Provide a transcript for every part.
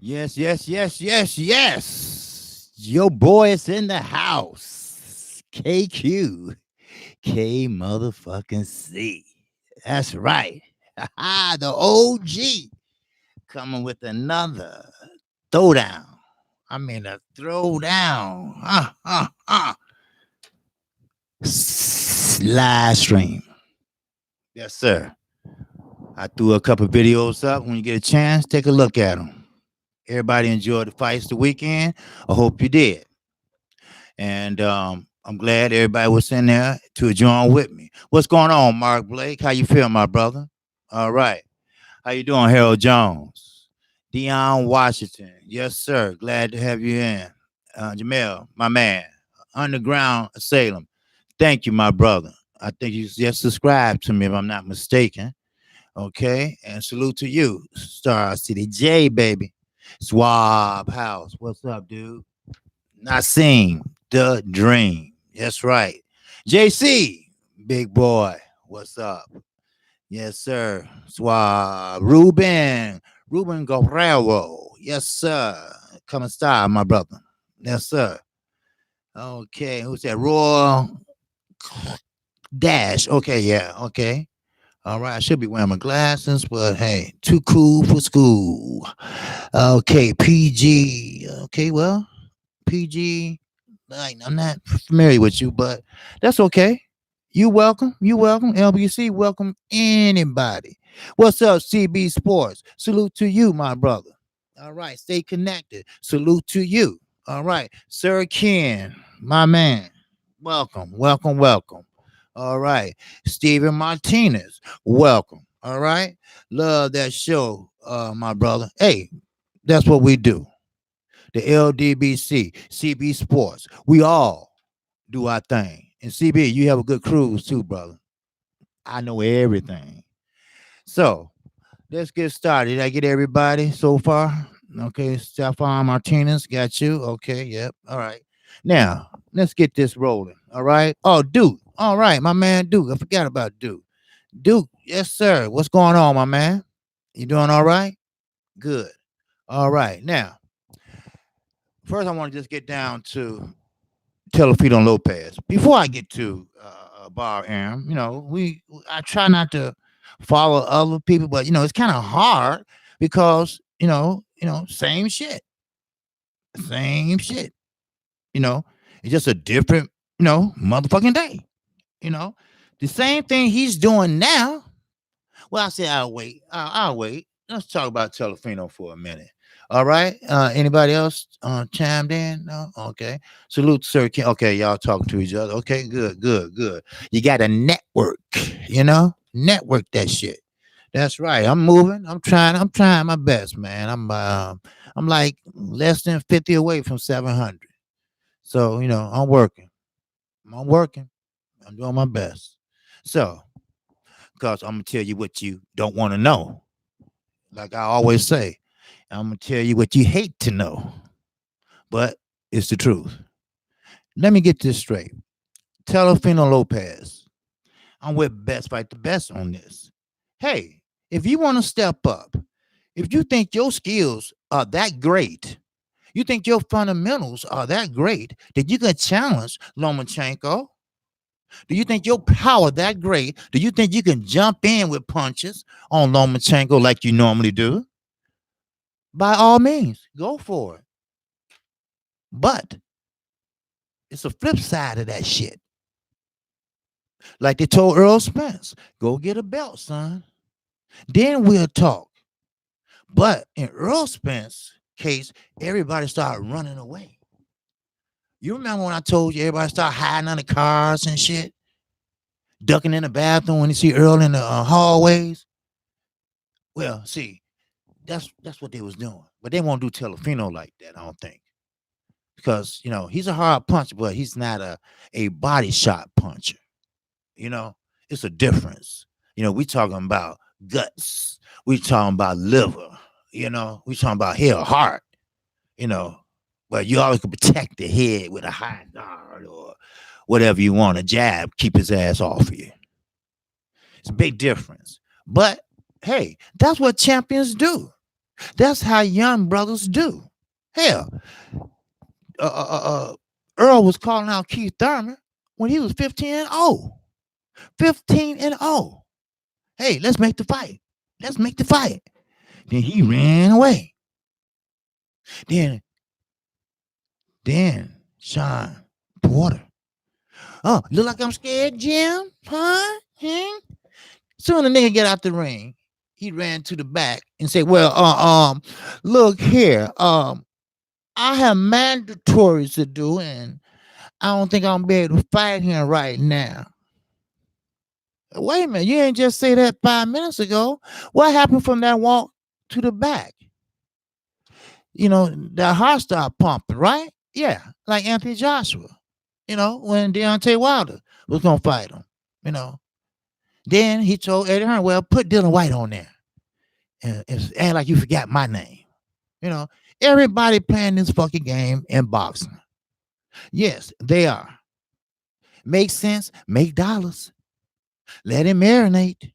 Yes, yes, yes, yes, yes. Your boy is in the house. KQ. K motherfucking C. That's right. The OG coming with another throwdown. I mean, a throwdown. Live stream. Yes, sir. I threw a couple videos up. When you get a chance, take a look at them. Everybody enjoyed the fights the weekend. I hope you did. And I'm glad everybody was in there to join with me. What's going on, Mark Blake? How you feel, my brother? All right. How you doing, Harold Jones? Deion Washington. Yes, sir. Glad to have you in. Jamel, my man. Underground Salem. Thank you, my brother. I think you just subscribed to me if I'm not mistaken. Okay. And salute to you, Star City J, baby. Swab House. What's up, dude? Nassim, the dream. That's right. JC, big boy. What's up? Yes, sir. Swab. Ruben Guerrero. Yes, sir. Come and style, my brother. Yes, sir. Okay. Who's that? Royal Dash. Okay, yeah. Okay. All right. I should be wearing my glasses, but hey, too cool for school. Okay. PG. Okay. Well, PG. Like, I'm not familiar with you, but that's okay. You welcome. You welcome. LBC, welcome anybody. What's up, CB Sports? Salute to you, my brother. All right. Stay connected. Salute to you. All right. Sir Ken, my man. Welcome. Welcome. Welcome. All right. Steven Martinez. Welcome. All right. Love that show, my brother. Hey, that's what we do. The LDBC, CB Sports. We all do our thing. And CB, you have a good cruise too, brother. I know everything. So let's get started. Did I get everybody so far? Okay, Stefan Martinez, got you. Okay, yep. All right. Now, let's get this rolling. All right. Oh, Duke. All right, my man Duke. I forgot about Duke. Duke, yes, sir. What's going on, my man? You doing all right? Good. All right. Now, first I want to just get down to Telefito Lopez. Before I get to Bob Arum, I try not to follow other people, but it's kind of hard because same shit, same shit. You know, it's just a different motherfucking day. You know, the same thing he's doing now. Well, I say I'll wait. I'll wait. Let's talk about Telefino for a minute. All right. Anybody else chimed in? No. Okay. Salute, Sir King. Okay, y'all talking to each other. Okay. Good. Good. Good. You got a network. Network that shit. That's right. I'm moving. I'm trying. I'm trying my best, man. I'm like less than 50 away from 700. So I'm working. I'm working. I'm doing my best. So, because I'm gonna tell you what you don't want to know. Like I always say, I'm gonna tell you what you hate to know, but it's the truth. Let me get this straight. Telefino Lopez. I'm with Best Fight the Best on this. Hey, if you want to step up, if you think your skills are that great, you think your fundamentals are that great that you can challenge Lomachenko? Do you think your power that great? Do you think you can jump in with punches on Lomachenko like you normally do? By all means, go for it. But it's a flip side of that shit. Like they told Earl Spence, go get a belt, son. Then we'll talk. But in Earl Spence's case, everybody started running away. You remember when I told you everybody started hiding under cars and shit? Ducking in the bathroom when you see Earl in the hallways? Well, see, that's what they was doing. But they won't do Telefino like that, I don't think. Because, he's a hard puncher, but he's not a body shot puncher. It's a difference. We talking about guts. We talking about liver. We talking about hell, heart. But you always can protect the head with a high guard or whatever you want. A jab, keep his ass off of you. It's a big difference. But hey, that's what champions do. That's how young brothers do. Hell, uh, uh, uh, uh, Earl was calling out Keith Thurman when he was 15 and 0. 15 and 0. Hey, let's make the fight. Let's make the fight. Then he ran away. Then, then Sean Porter. Oh, look like I'm scared, Jim? Huh? Soon the nigga get out the ring. He ran to the back and said, "Well, look here. I have mandatories to do, and I don't think I'm gonna be able to fight him right now." Wait a minute, you ain't just say that 5 minutes ago. What happened from that walk to the back? The heart started pumping, right? Yeah, like Anthony Joshua. When Deontay Wilder was gonna fight him. Then he told Eddie Hearn, "Well, put Dylan White on there, and act like you forgot my name." Everybody playing this fucking game in boxing. Yes, they are. Make sense, make dollars. Let him marinate.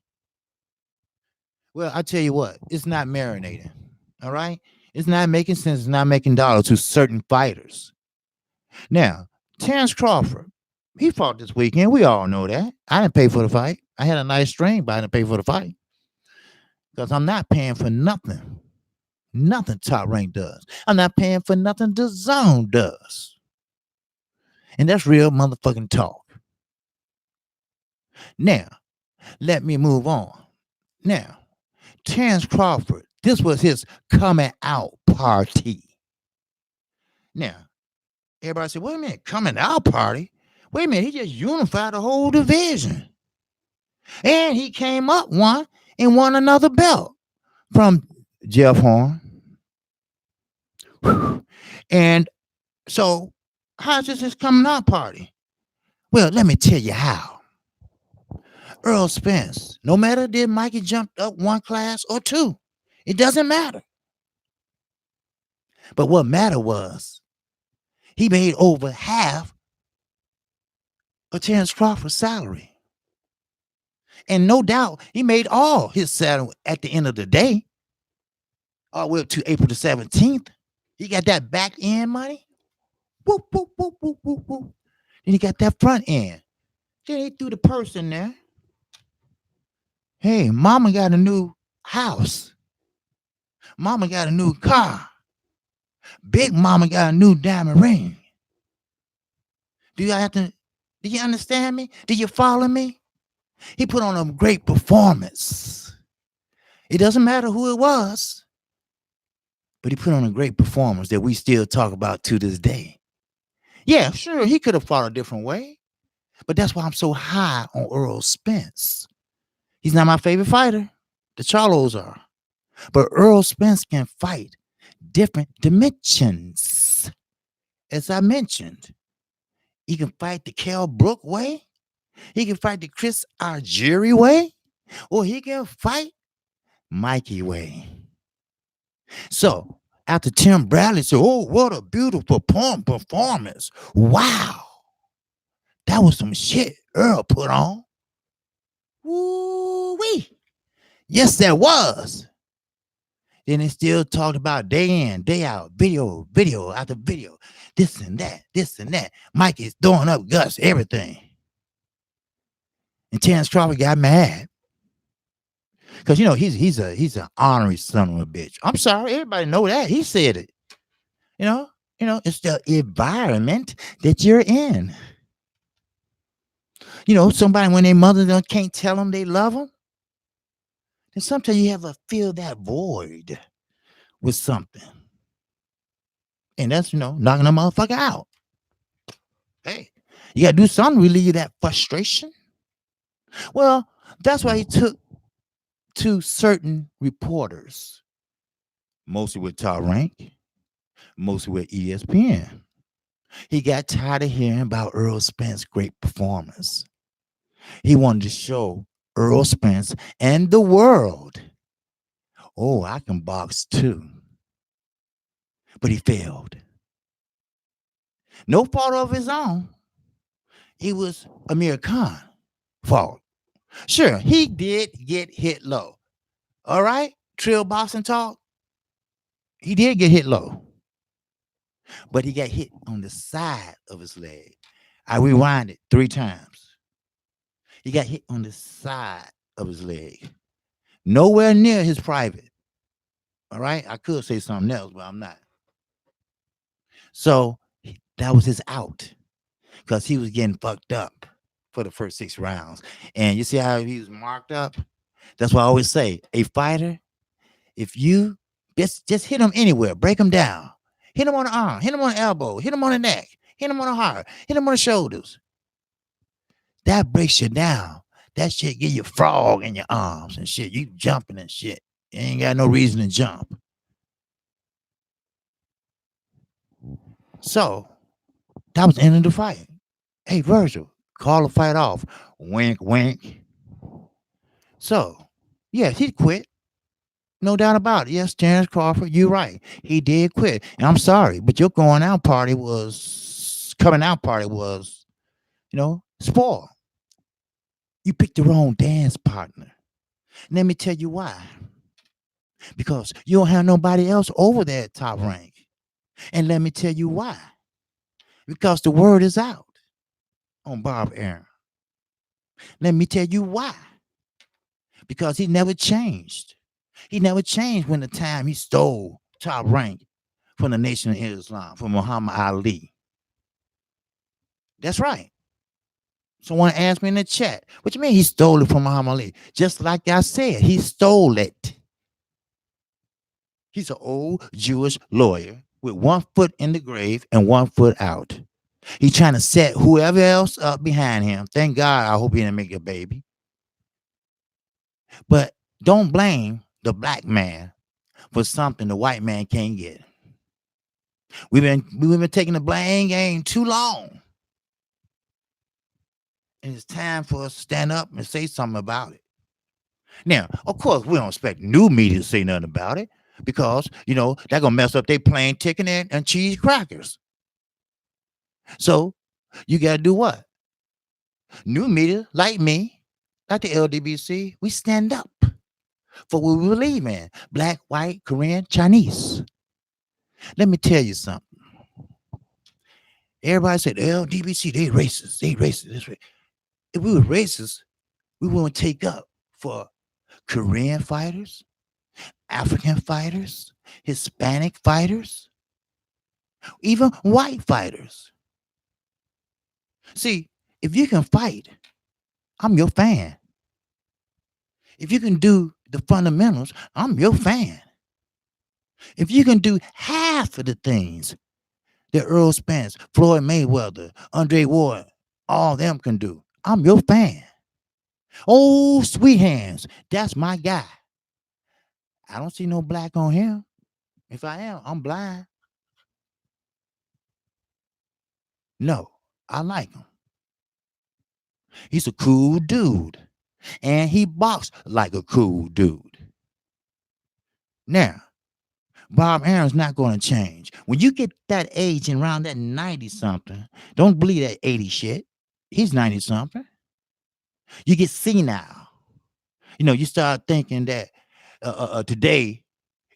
Well, I tell you what, it's not marinating. All right? It's not making sense. It's not making dollars to certain fighters. Now, Terence Crawford, he fought this weekend. We all know that. I didn't pay for the fight. I had a nice stream, but I didn't pay for the fight. Because I'm not paying for nothing. Nothing Top Rank does. I'm not paying for nothing DAZN does. And that's real motherfucking talk. Now, let me move on. Now, Terence Crawford, this was his coming out party. Now, everybody said, wait a minute, coming out party? Wait a minute, he just unified the whole division. And he came up one and won another belt from Jeff Horn. And so, how's this his coming out party? Well, let me tell you how. Earl Spence, no matter did Mikey jump up one class or two, it doesn't matter. But what mattered was he made over half of Terence Crawford's salary. And no doubt he made all his salary at the end of the day, all the way up to April the 17th. He got that back end money. Whoop, whoop, whoop, whoop, whoop, whoop. Then he got that front end. Then he threw the purse in there. Hey, mama got a new house. Mama got a new car. Big mama got a new diamond ring. Do you understand me? Do you follow me? He put on a great performance. It doesn't matter who it was, but he put on a great performance that we still talk about to this day. Yeah, sure, he could have fought a different way, but that's why I'm so high on Earl Spence. He's not my favorite fighter. The Charlos are. But Earl Spence can fight different dimensions. As I mentioned, he can fight the Kell Brook way. He can fight the Chris Algieri way. Or he can fight Mikey way. So, after Tim Bradley said, "Oh, what a beautiful performance. Wow. That was some shit Earl put on." Woo-wee. Yes, that was. Then they still talked about day in, day out, video after video, this and that. Mike is throwing up guts, everything. And Terence Crawford got mad. Because he's an honorary son of a bitch. I'm sorry, everybody know that. He said it. It's the environment that you're in. Somebody when their mother can't tell them they love them. And sometimes you have to fill that void with something. And that's, knocking a motherfucker out. Hey, you got to do something to relieve that frustration. Well, that's why he took to certain reporters, mostly with Top Rank, mostly with ESPN. He got tired of hearing about Earl Spence's great performance. He wanted to show Earl Spence and the world, oh, I can box too. But he failed. No fault of his own. It was Amir Khan's fault. Sure, he did get hit low. All right, Trill Boxing Talk. He did get hit low, but he got hit on the side of his leg. I rewind it 3 times. He got hit on the side of his leg, nowhere near his private. All right. I could say something else, but I'm not. So that was his out because he was getting fucked up for the first 6 rounds. And you see how he was marked up? That's why I always say a fighter, if you just hit him anywhere, break him down, hit him on the arm, hit him on the elbow, hit him on the neck, hit him on the heart, hit him on the shoulders. That breaks you down. That shit give you frog in your arms and shit. You jumping and shit. You ain't got no reason to jump. So that was the end of the fight. Hey, Virgil, call the fight off. Wink, wink. So, yes, he quit. No doubt about it. Yes, Terence Crawford, you're right. He did quit. And I'm sorry, but your coming out party was, spoiled. You picked the wrong dance partner. Let me tell you why. Because you don't have nobody else over there at top rank. And let me tell you why. Because the word is out on Bob Arum. Let me tell you why. Because he never changed. He never changed when the time he stole top rank from the Nation of Islam, from Muhammad Ali. That's right. Someone asked me in the chat, what you mean he stole it from Muhammad Ali? Just like I said, he stole it. He's an old Jewish lawyer with 1 foot in the grave and 1 foot out. He's trying to set whoever else up behind him. Thank God, I hope he didn't make a baby. But don't blame the black man for something the white man can't get. We've been taking the blame game too long. And it's time for us to stand up and say something about it. Now, of course, we don't expect new media to say nothing about it because, they're going to mess up their plain chicken and cheese crackers. So you got to do what? New media, like me, like the LDBC, we stand up for what we believe in. Black, white, Korean, Chinese. Let me tell you something. Everybody said, LDBC, they racist. They racist. If we were racist, we wouldn't take up for Korean fighters, African fighters, Hispanic fighters, even white fighters. See, if you can fight, I'm your fan. If you can do the fundamentals, I'm your fan. If you can do half of the things that Earl Spence, Floyd Mayweather, Andre Ward, all them can do, I'm your fan. Oh, Sweet Hands, that's my guy. I don't see no black on him. If I am, I'm blind. No, I like him. He's a cool dude. And he boxed like a cool dude. Now, Bob Arum's not going to change. When you get that age and around that 90-something, don't believe that 80 shit. He's 90-something. You get senile. You start thinking that today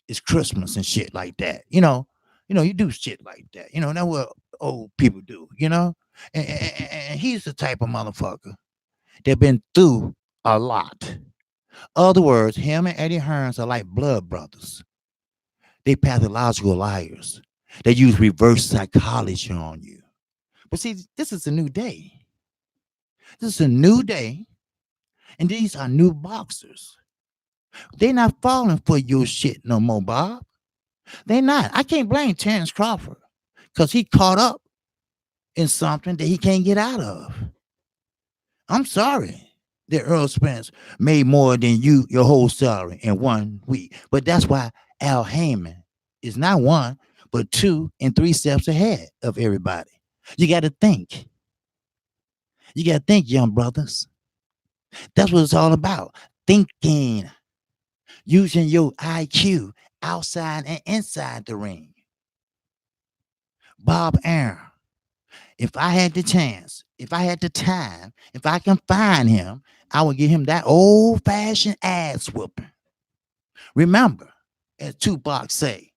is Christmas and shit like that. You do shit like that. That's what old people do, And he's the type of motherfucker that been through a lot. Other words, him and Eddie Hearns are like blood brothers. They pathological liars. They use reverse psychology on you. But see, this is a new day. This is a new day. And these are new boxers. They're not falling for your shit no more, Bob. They're not. I can't blame Terence Crawford because he caught up in something that he can't get out of. I'm sorry that Earl Spence made more than your whole salary in 1 week. But that's why Al Heyman is not 1, but 2 and 3 steps ahead of everybody. You got to think. You got to think, young brothers. That's what it's all about. Thinking. Using your IQ outside and inside the ring. Bob Arum. If I had the chance, if I had the time, if I can find him, I would give him that old-fashioned ass whooping. Remember, as Tupac say,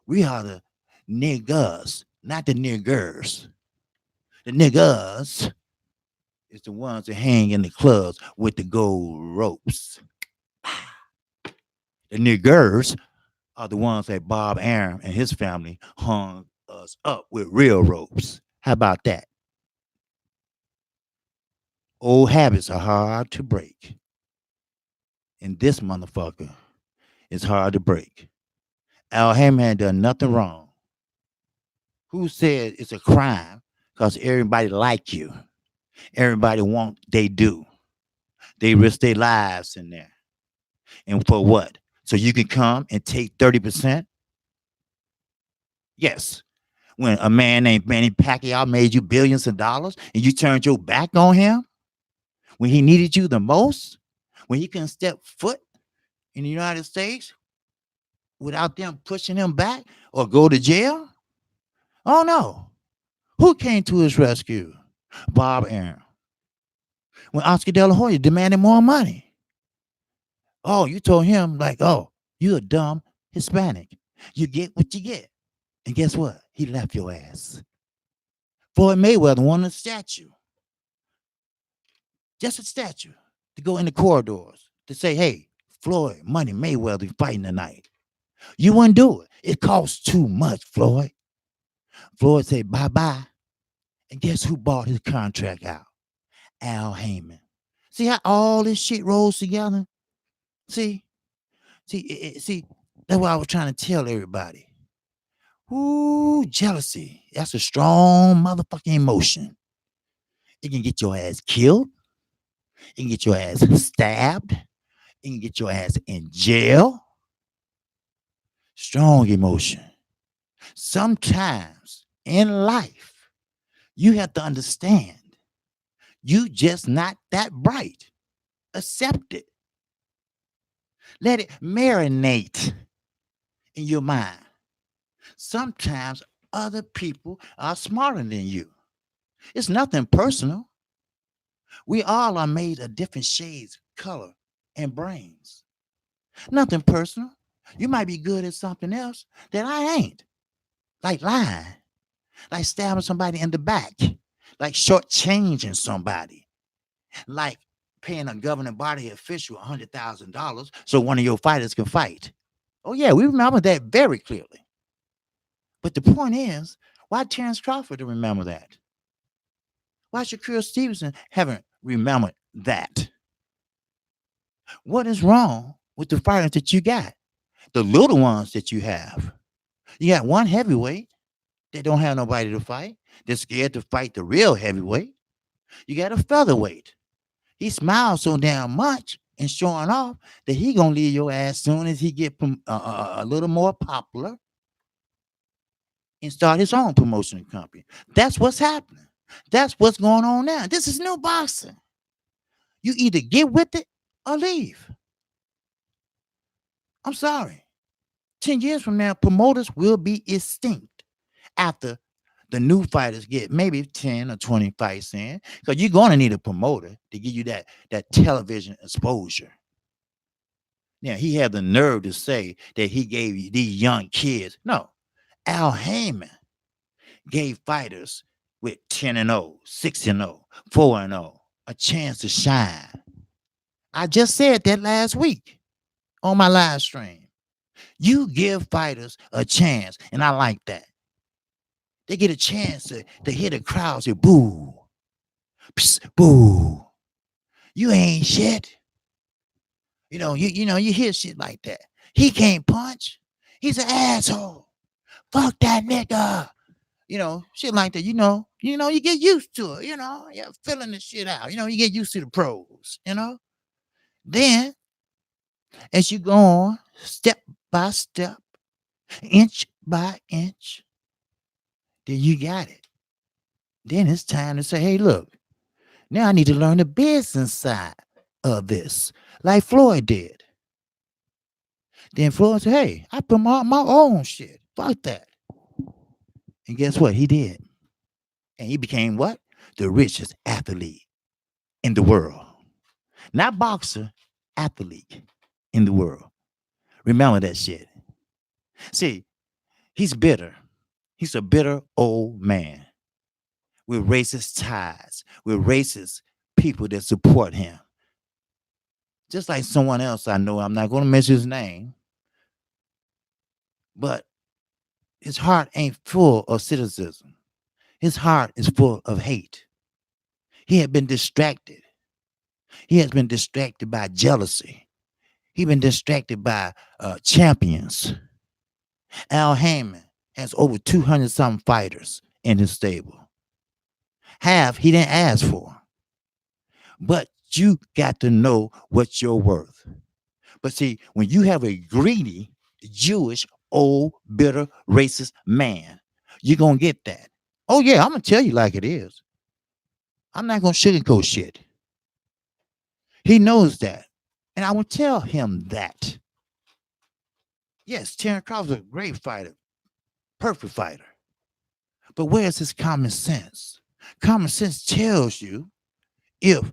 We are the niggas, not the niggers. The niggas is the ones that hang in the clubs with the gold ropes. The niggers are the ones that Bob Arum and his family hung us up with real ropes. How about that? Old habits are hard to break. And this motherfucker is hard to break. Al Hammond had done nothing wrong. Who said it's a crime? Because everybody like you. Everybody want they do. They risk their lives in there. And for what? So you can come and take 30%? Yes. When a man named Manny Pacquiao made you billions of dollars and you turned your back on him when he needed you the most, when he couldn't step foot in the United States without them pushing him back or go to jail? Oh no. Who came to his rescue? Bob Arum. When Oscar De La Hoya demanded more money. Oh, you told him like, oh, you a dumb Hispanic. You get what you get. And guess what? He left your ass. Floyd Mayweather wanted a statue. Just a statue to go in the corridors to say, hey, Floyd, Money Mayweather fighting tonight. You wouldn't do it. It costs too much, Floyd. Floyd said, bye-bye. And guess who bought his contract out? Al Heyman. See how all this shit rolls together? See, that's what I was trying to tell everybody. Ooh, jealousy. That's a strong motherfucking emotion. It can get your ass killed. It can get your ass stabbed. It can get your ass in jail. Strong emotion. Sometimes in life, you have to understand you just not that bright. Accept it. Let it marinate in your mind. Sometimes other people are smarter than you. It's nothing personal. We all are made of different shades, color, and brains. Nothing personal. You might be good at something else that I ain't. Like lying, like stabbing somebody in the back, like shortchanging somebody, like paying a governing body official $100,000 so one of your fighters can fight. Oh yeah, we remember that very clearly. But the point is, why Terence Crawford to remember that? Why Shakur Stevenson haven't remembered that? What is wrong with the fighters that you got? The little ones that you have. You got one heavyweight that don't have nobody to fight. They're scared to fight the real heavyweight. You got a featherweight. He smiles so damn much and showing off that he gonna leave your ass soon as he get a little more popular and start his own promotion company. That's what's happening. That's what's going on now. This is new boxing. You either get with it or leave. I'm sorry. 10 years from now, promoters will be extinct after the new fighters get maybe 10 or 20 fights in, because you're going to need a promoter to give you that television exposure. Now, he had the nerve to say that he gave you these young kids. No, Al Heyman gave fighters with 10-0, 6-0, 4-0 a chance to shine. I just said that last week on my live stream. You give fighters a chance, and I like that. They get a chance to hear the crowd say, boo, psst, boo. You ain't shit. You hear shit like that. He can't punch. He's an asshole. Fuck that nigga. Shit like that. You get used to it. You're filling the shit out. You get used to the pros. Then, as you go on, step by step, inch by inch, then you got it. Then it's time to say, hey, look, now I need to learn the business side of this, like Floyd did. Then Floyd said, hey, I put my own shit. Fuck that. And guess what? He did. And he became what? The richest athlete in the world. Not boxer, athlete in the world. Remember that shit. See, He's bitter. He's a bitter old man with racist ties, with racist people that support him. Just like someone else I know, I'm not going to mention his name, but his heart ain't full of cynicism. His heart is full of hate. He had been distracted. He has been distracted by jealousy. He's been distracted by champions. Al Heyman has over 200 something fighters in his stable. Half he didn't ask for. But you got to know what you're worth. But see, when you have a greedy, Jewish, old, bitter, racist man, you're going to get that. Oh, yeah, I'm going to tell you like it is. I'm not going to sugarcoat shit. He knows that. And I will tell him that. Yes, Terence Crawford is a great fighter, perfect fighter. But where's his common sense? Common sense tells you if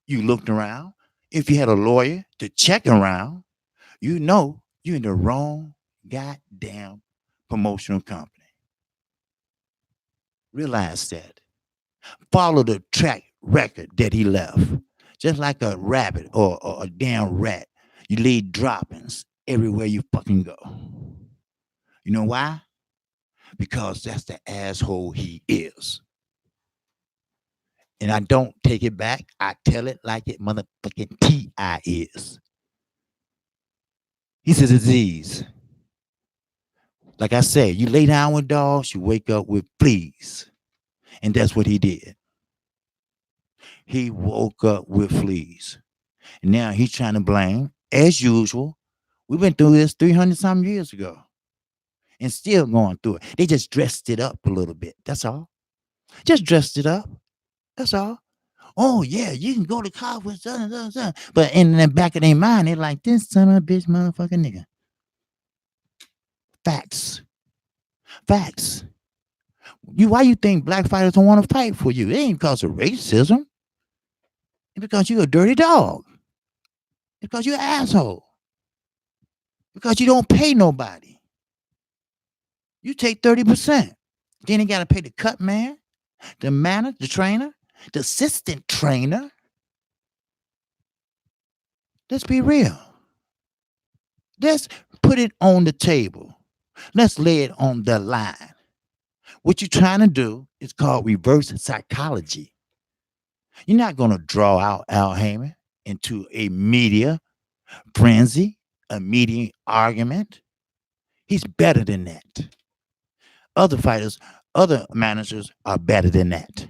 you looked around, if you had a lawyer to check around, you know you're in the wrong goddamn promotional company. Realize that. Follow the track record that he left. Just like a rabbit or a damn rat, you leave droppings everywhere you fucking go. You know why? Because that's the asshole he is. And I don't take it back. I tell it like it motherfucking T.I. is. He's a disease. Like I said, you lay down with dogs, you wake up with fleas. And that's what he did. He woke up with fleas. And now he's trying to blame, as usual. We've been through this 300 some years ago. And still going through it. They just dressed it up a little bit. That's all. Just dressed it up. That's all. Oh, yeah, you can go to college with son. But in the back of their mind, they're like, this son of a bitch motherfucking nigga. Facts. Facts. Why you think black fighters don't want to fight for you? It ain't because of racism. It's because you're a dirty dog. It's because you're an asshole. Because you don't pay nobody. You take 30%. Then you got to pay the cut man, the manager, the trainer, the assistant trainer. Let's be real. Let's put it on the table. Let's lay it on the line. What you're trying to do is called reverse psychology. You're not going to draw out Al Heyman into a media frenzy, a media argument. He's better than that. Other fighters, other managers are better than that.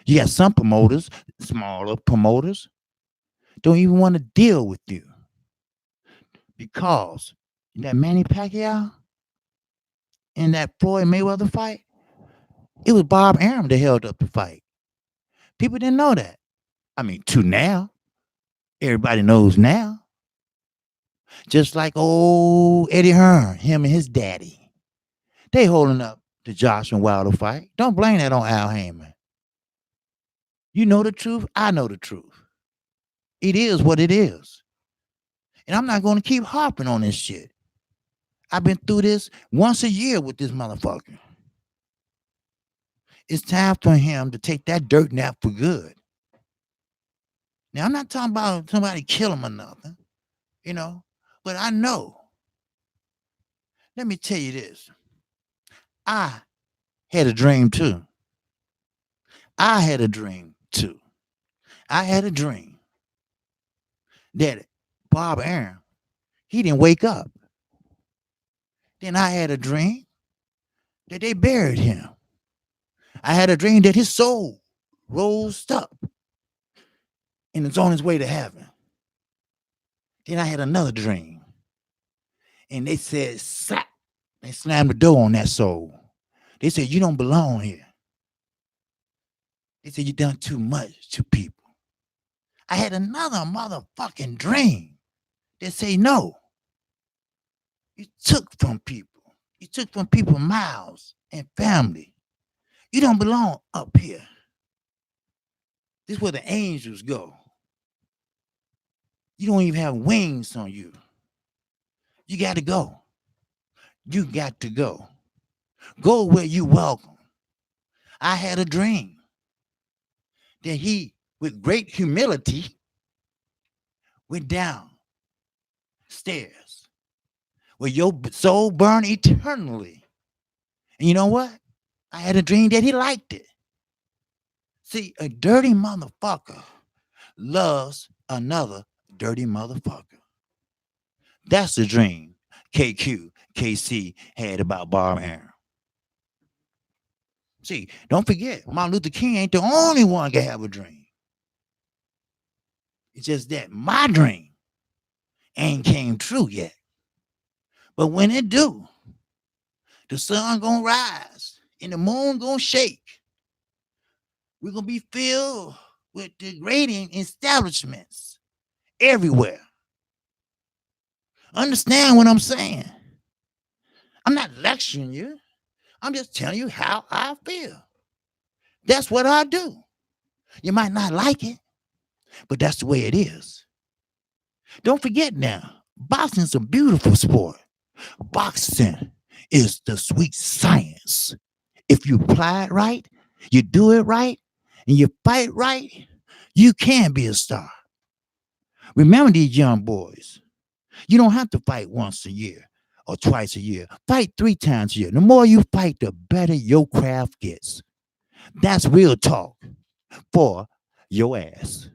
You got some promoters, smaller promoters, don't even want to deal with you. Because that Manny Pacquiao and that Floyd Mayweather fight, it was Bob Arum that held up the fight. People didn't know that. I mean, to now, everybody knows now. Just like old Eddie Hearn, him and his daddy. They holding up the Josh and Wilder fight. Don't blame that on Al Heyman. You know the truth. I know the truth. It is what it is. And I'm not going to keep harping on this shit. I've been through this once a year with this motherfucker. It's time for him to take that dirt nap for good. Now, I'm not talking about somebody kill him or nothing, but I know. Let me tell you this. I had a dream too. I had a dream too. I had a dream that Bob Arum, he didn't wake up. Then I had a dream that they buried him. I had a dream that his soul rose up and it's on his way to heaven. Then I had another dream. And they said, slap. They slammed the door on that soul. They said, you don't belong here. They said, you done too much to people. I had another motherfucking dream that say no. You took from people. You took from people miles and family. You don't belong up here. This is where the angels go. You don't even have wings on you. You got to go. You got to go. Go where you welcome. I had a dream that he, with great humility, went downstairs where your soul burned eternally. And you know what? I had a dream that he liked it. See, a dirty motherfucker loves another dirty motherfucker. That's the dream Kqkc had about Bob Arum. See, don't forget, Martin Luther King ain't the only one can have a dream. It's just that my dream ain't came true yet. But when it do, the sun gonna rise and the moon gonna shake. We're gonna be filled with degrading establishments everywhere. Understand what I'm saying? I'm not lecturing you. I'm just telling you how I feel. That's what I do. You might not like it, but that's the way it is. Don't forget now, boxing's a beautiful sport. Boxing is the sweet science. If you apply it right, you do it right, and you fight right, you can be a star. Remember these young boys. You don't have to fight once a year or twice a year. Fight 3 times a year. The more you fight, the better your craft gets. That's real talk for your ass.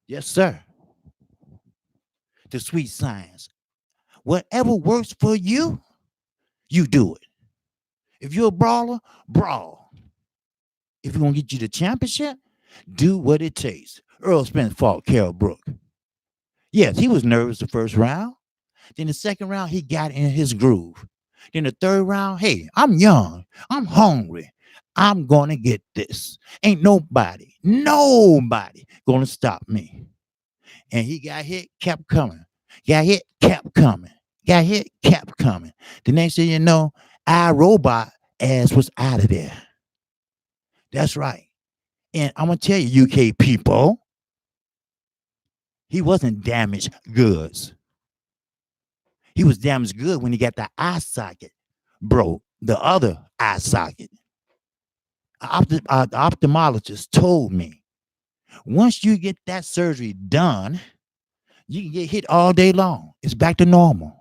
Yes, sir. The sweet science. Whatever works for you, you do it. If you're a brawler, brawl. If you're going to get you the championship, do what it takes. Earl Spence fought Carol Brook. Yes, he was nervous the first round. Then the second round, he got in his groove. Then the third round, hey, I'm young. I'm hungry. I'm going to get this. Ain't nobody going to stop me. And he got hit, kept coming. Got hit, kept coming. Got hit, kept coming. The next thing you know, iRobot ass was out of there. That's right. And I'm going to tell you, UK people, he wasn't damaged goods. He was damaged good when he got the eye socket broke, the other eye socket. The ophthalmologist told me, once you get that surgery done, you can get hit all day long. It's back to normal.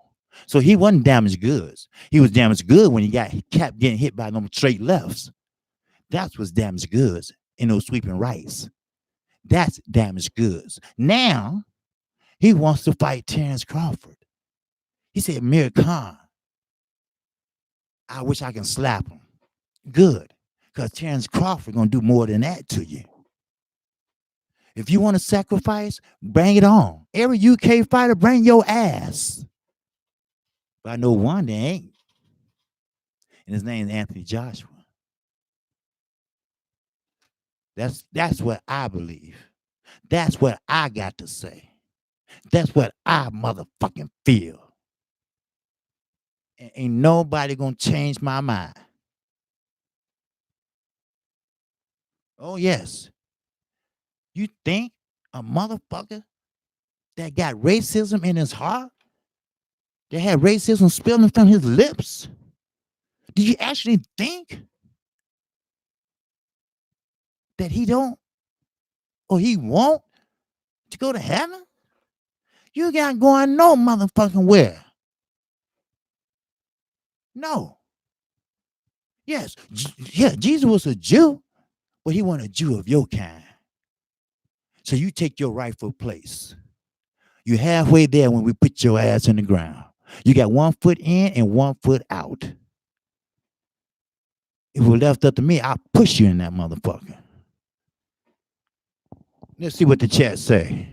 So he wasn't damaged goods. He was damaged good when he kept getting hit by them straight lefts. That's what's damaged goods in those sweeping rights. That's damaged goods. Now, he wants to fight Terence Crawford. He said, Amir Khan, I wish I can slap him. Good, because Terence Crawford going to do more than that to you. If you want to sacrifice, bring it on. Every UK fighter, bring your ass. But I know one that ain't. And his name is Anthony Joshua. That's what I believe. That's what I got to say. That's what I motherfucking feel. And ain't nobody gonna change my mind. Oh, yes. You think a motherfucker that got racism in his heart, that had racism spilling from his lips, do you actually think that he don't or he won't to go to heaven? You got going no motherfucking where. No. Yes. Yeah, Jesus was a Jew, but he wasn't a Jew of your kind. So you take your rightful place. You're halfway there when we put your ass in the ground. You got 1 foot in and 1 foot out. If it were left up to me, I'll push you in that motherfucker. Let's see what the chat say.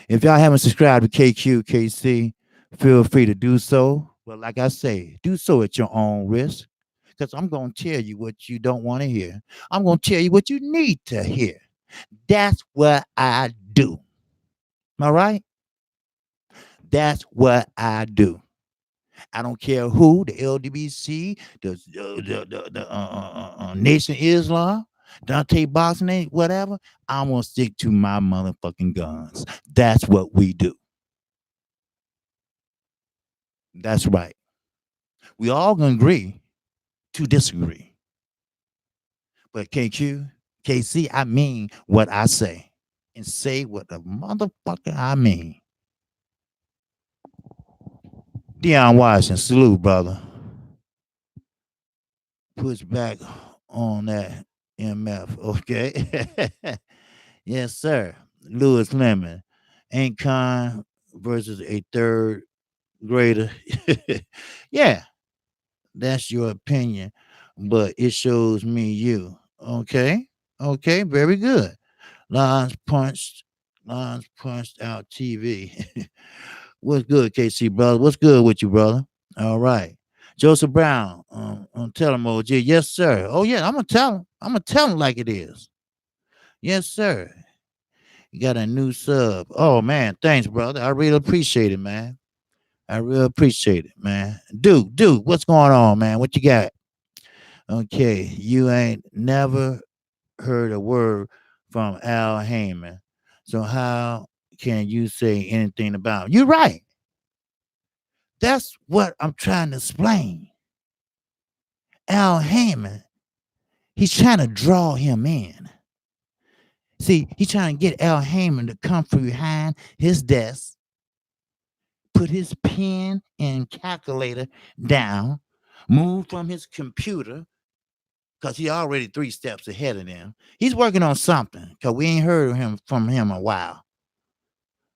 If y'all haven't subscribed to Kqkc, feel free to do so. But like I say, do so at your own risk. Because I'm going to tell you what you don't want to hear. I'm going to tell you what you need to hear. That's what I do. All right? That's what I do. I don't care who, the LDBC, the Nation Islam, Dante Boxing, whatever. I'm going to stick to my motherfucking guns. That's what we do. That's right. We all gonna agree to disagree. But KC, I mean what I say. And say what the motherfucker I mean. Deion Washington, salute, brother. Push back on that MF, okay? Yes, sir. Lewis Lemon. Ain't Con versus a third grader. Yeah, that's your opinion, but it shows me you. Okay. Okay, very good. Lines punched, lines punched out TV. What's good, KC brother? What's good with you, brother? All right. Joseph Brown on Telemoji. Yes, sir. Oh, yeah, I'm gonna tell him. I'm gonna tell him like it is. Yes, sir. You got a new sub. Oh man, thanks, brother. I really appreciate it, man. I really appreciate it, man. Dude, what's going on, man? What you got? Okay, you ain't never heard a word from Al Heyman. So how can you say anything about him? You're right. That's what I'm trying to explain. Al Heyman, he's trying to draw him in. See, he's trying to get Al Heyman to come from behind his desk, put his pen and calculator down, move from his computer, because he already 3 steps ahead of them. He's working on something, because we ain't heard from him a while.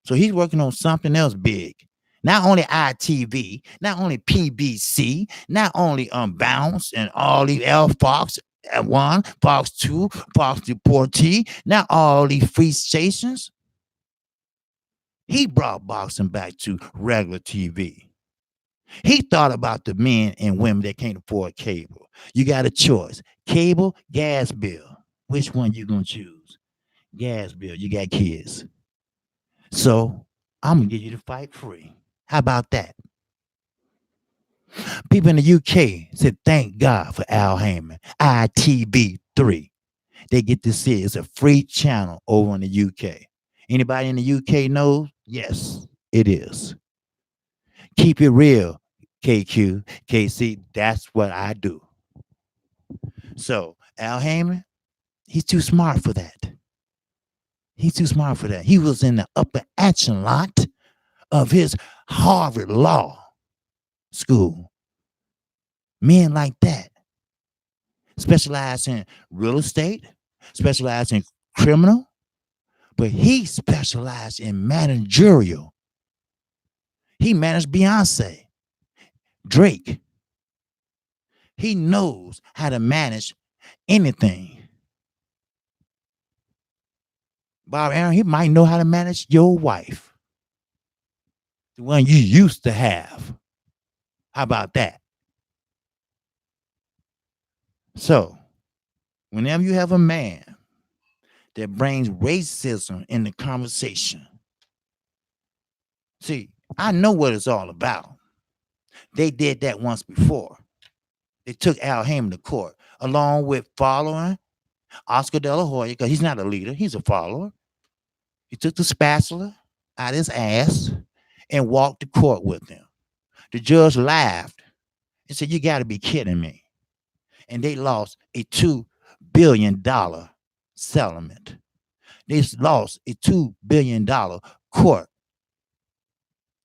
So he's working on something else big. Not only ITV, not only PBC, not only Bounce and all these L Fox at 1, Fox 2, Fox Deportee, not all these free stations. He brought boxing back to regular TV. He thought about the men and women that can't afford cable. You got a choice: cable, gas bill. Which one you gonna choose? Gas bill. You got kids, so I'm gonna get you to fight free. How about that? People in the UK said, "Thank God for Al Heyman." ITV3. They get to see it. It's a free channel over in the UK. Anybody in the UK knows? Yes, it is. Keep it real, KC. That's what I do. So Al Heyman, he's too smart for that. He's too smart for that. He was in the upper echelon of his Harvard Law School. Men like that specialize in real estate, specialize in criminal, but he specialized in managerial. He managed Beyonce, Drake. He knows how to manage anything. Bob Arum, he might know how to manage your wife, the one you used to have. How about that? So, whenever you have a man that brings racism in the conversation, see, I know what it's all about. They did that once before. They took Al Heyman to court, along with following Oscar De La Hoya, because he's not a leader, he's a follower. He took the spatula out of his ass and walked to court with him. The judge laughed and said, "You got to be kidding me." And they lost a $2 billion settlement. They lost a $2 billion court.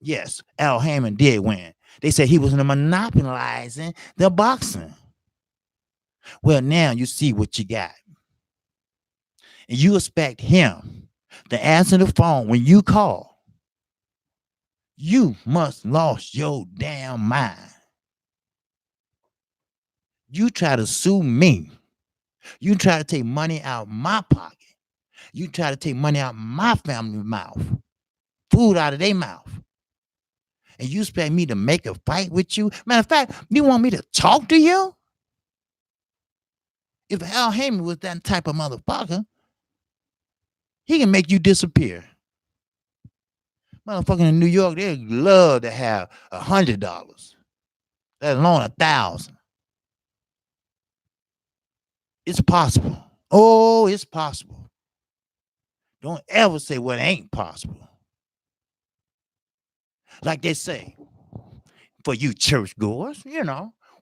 Yes, Al Heyman did win. They said he was monopolizing the boxing. Well, now you see what you got. And you expect him to answer the phone when you call. You must lost your damn mind. You try to sue me. You try to take money out of my pocket. You try to take money out of my family's mouth, food out of their mouth. And you expect me to make a fight with you? Matter of fact, you want me to talk to you? If Al Heyman was that type of motherfucker, he can make you disappear. Motherfucker in New York, they love to have $100, let alone 1,000. It's possible. Oh, it's possible. Don't ever say what ain't possible. Like they say, For you churchgoers,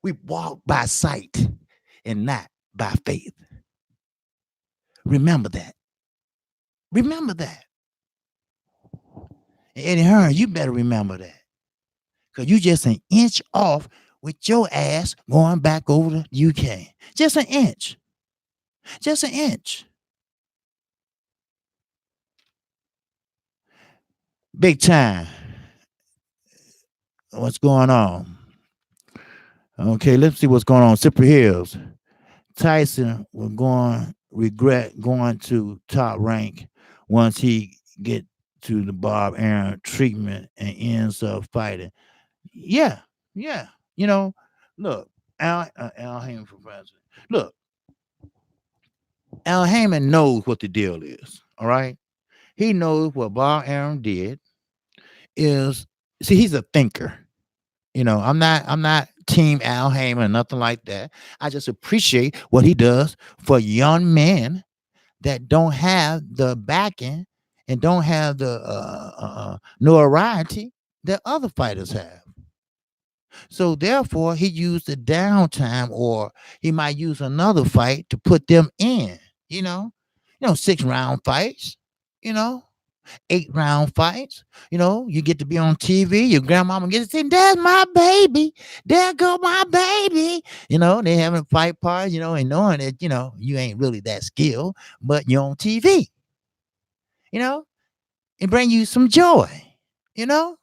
we walk by sight and not by faith. Remember that. Remember that. And Eddie Hearn, you better remember that. Because you just an inch off with your ass going back over to UK. Just an inch. Just an inch. Big time. What's going on? Okay, let's see what's going on. Cypress Hills. Tyson will regret going to top rank once he get to the Bob Arum treatment and ends up fighting. Yeah, yeah. Look, Al Heyman for president. Look, Al Heyman knows what the deal is. All right, he knows what Bob Arum did is. See, he's a thinker. I'm not team Al Heyman or nothing like that. I just appreciate what he does for young men that don't have the backing and don't have the notoriety that other fighters have. So therefore, he used the downtime, or he might use another fight to put them in. You know, 6 round fights. You know, 8 round fights. You get to be on TV. Your grandmama gets to say, "That's my baby. There go my baby." They having fight parties. And knowing that you ain't really that skilled, but you're on TV. It bring you some joy. You know,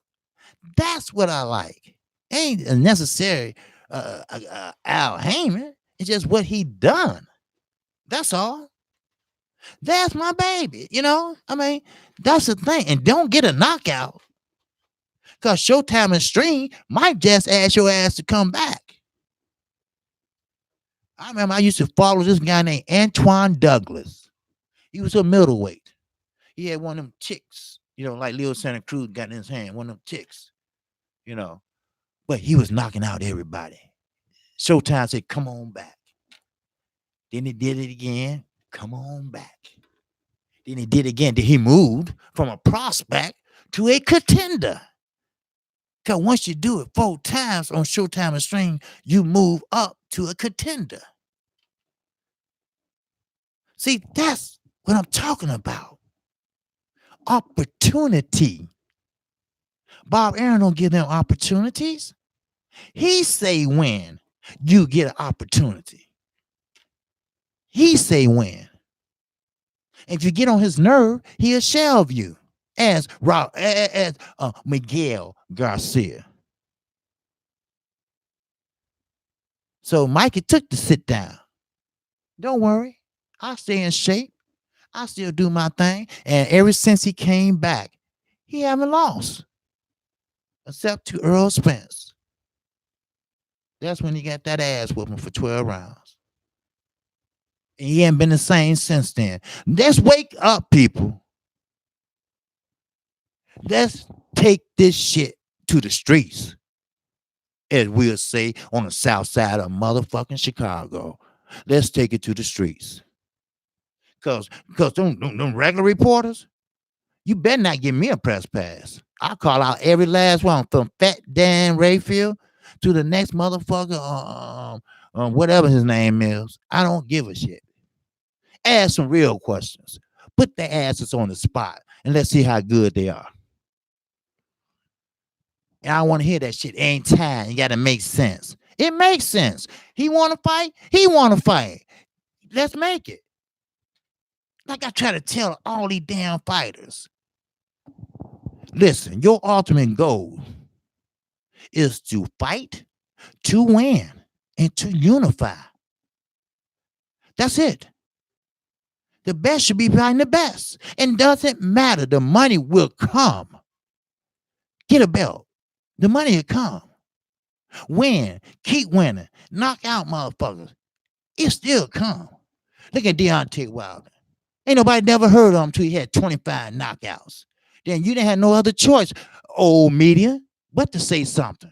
that's what I like. Ain't a necessary Al Heyman. It's just what he done. That's all. That's my baby. I mean, that's the thing. And don't get a knockout. Because Showtime and Stream might just ask your ass to come back. I remember I used to follow this guy named Antoine Douglas. He was a middleweight. He had one of them chicks, like Leo Santa Cruz got in his hand, one of them chicks, But he was knocking out everybody. Showtime said, "Come on back." Then he did it again. "Come on back." Then he did it again. Then he moved from a prospect to a contender. Because once you do it 4 times on Showtime and Stream, you move up to a contender. See, that's what I'm talking about. Opportunity. Bob Arum don't give them opportunities. He say when you get an opportunity. He say when. If you get on his nerve, he'll shelve you. As Miguel Garcia. So Mikey took the sit down. Don't worry. I stay in shape. I still do my thing. And ever since he came back, he haven't lost. Except to Earl Spence. That's when he got that ass whooping for 12 rounds. And he ain't been the same since then. Let's wake up, people. Let's take this shit to the streets. As we'll say on the south side of motherfucking Chicago. Let's take it to the streets. Because them regular reporters, you better not give me a press pass. I'll call out every last one from Fat Dan Rayfield to the next motherfucker, whatever his name is. I don't give a shit. Ask some real questions. Put their asses on the spot and let's see how good they are. And I want to hear that shit anytime. You got to make sense. It makes sense. He want to fight. He want to fight. Let's make it. Like I try to tell all these damn fighters. Listen, your ultimate goal is to fight, to win, and to unify. That's it. The best should be behind the best. And doesn't matter. The money will come. Get a belt. The money will come. Win. Keep winning. Knock out motherfuckers. It still come. Look at Deontay Wilder. Ain't nobody never heard of him until he had 25 knockouts. Then you didn't have no other choice, old media, but to say something.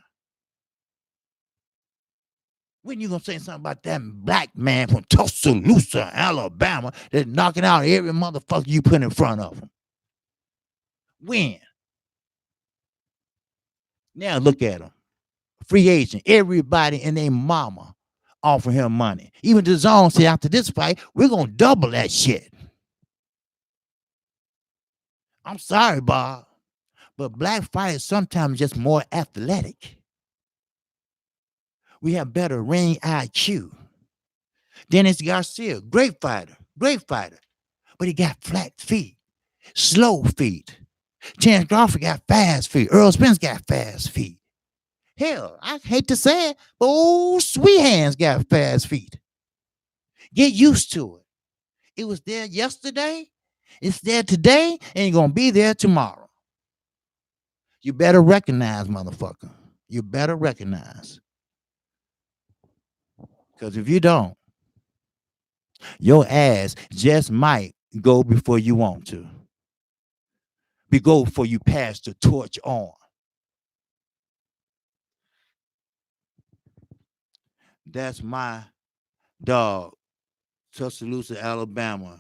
When you gonna say something about that black man from Tuscaloosa, Alabama, that's knocking out every motherfucker you put in front of him? When? Now look at him. Free agent. Everybody and their mama offer him money. Even the zone said after this fight, we're gonna double that shit. I'm sorry, Bob, but black fighters sometimes just more athletic. We have better ring IQ. Dennis Garcia, great fighter, but he got flat feet, slow feet. Terence Crawford got fast feet. Earl Spence got fast feet. Hell, I hate to say it, but old Sweet Hands got fast feet. Get used to it. It was there yesterday. It's there today. Ain't gonna be there tomorrow. You better recognize, motherfucker. You better recognize. Because if you don't, your ass just might go before you want to. Go before you pass the torch on. That's my dog, Tuscaloosa, Alabama.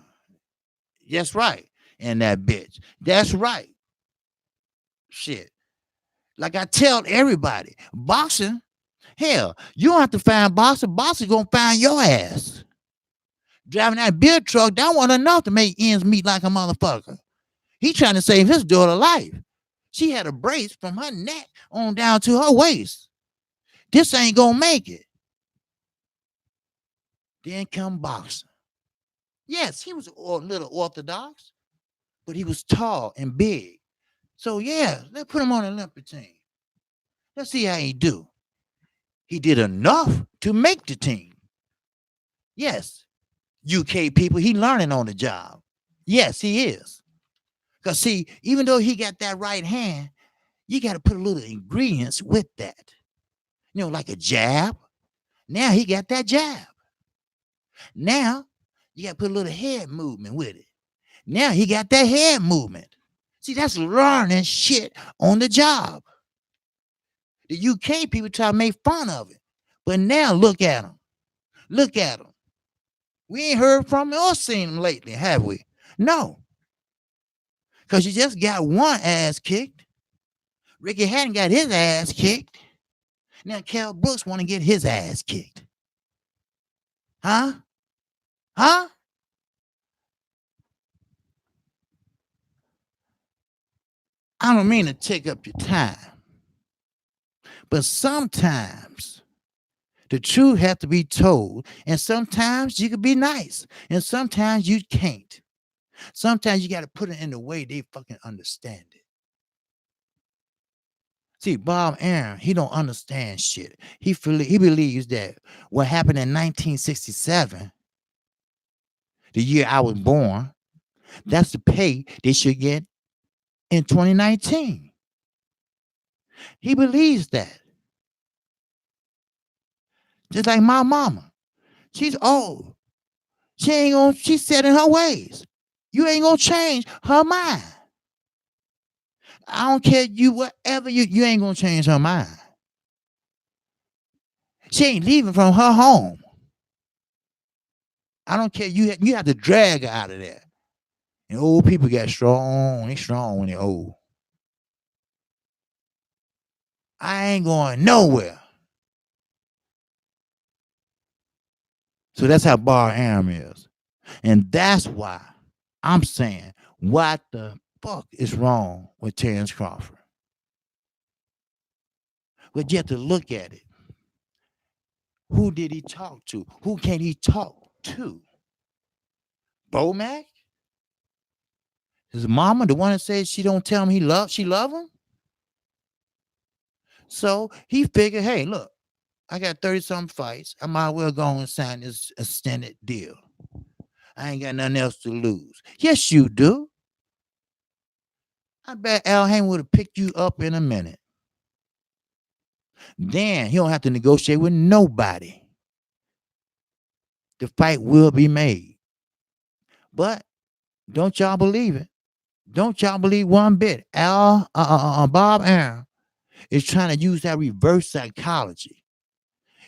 That's right. And that bitch. That's right. Shit. Like I tell everybody, boxing, hell, you don't have to find boxing. Boxing gonna find your ass. Driving that beer truck, that wasn't enough to make ends meet like a motherfucker. He trying to save his daughter's life. She had a brace from her neck on down to her waist. This ain't gonna make it. Then come boxing. Yes, he was a little orthodox, but he was tall and big. So yeah, let's put him on the Olympic team. Let's see how he do. He did enough to make the team. Yes, UK people, he learning on the job. Yes, he is. Because see, even though he got that right hand, you got to put a little ingredients with that. You know, like a jab. Now he got that jab. Now you got to put a little head movement with it. Now he got that head movement. See, that's learning shit on the job. The UK people try to make fun of it. But now look at him. Look at him. We ain't heard from him or seen him lately, have we? No. Because you just got one ass kicked. Ricky hadn't got his ass kicked. Now Kell Brooks want to get his ass kicked. Huh? Huh? I don't mean to take up your time. But sometimes the truth has to be told. And sometimes you can be nice. And sometimes you can't. Sometimes you got to put it in the way they fucking understand it. See, Bob Arum, he don't understand shit. He believes that what happened in 1967, the year I was born, that's the pay they should get in 2019. He believes that. Just like my mama. She's old. She's set in her ways. You ain't gonna change her mind. I don't care whatever you ain't gonna change her mind. She ain't leaving from her home. I don't care. You have to drag her out of there. And old people get strong. They strong when they're old. I ain't going nowhere. So that's how Bob Arum is. And that's why I'm saying, what the fuck is wrong with Terence Crawford? But you have to look at it. Who did he talk to? Who can he talk to? Bomac? His mama, the one that says she don't tell him she love him? So he figured, hey, look, I got 30-something fights. I might well go and sign this extended deal. I ain't got nothing else to lose. Yes, you do. I bet Al Haymon would have picked you up in a minute. Then he don't have to negotiate with nobody. The fight will be made. But don't y'all believe it. Don't y'all believe one bit. Bob Arum is trying to use that reverse psychology.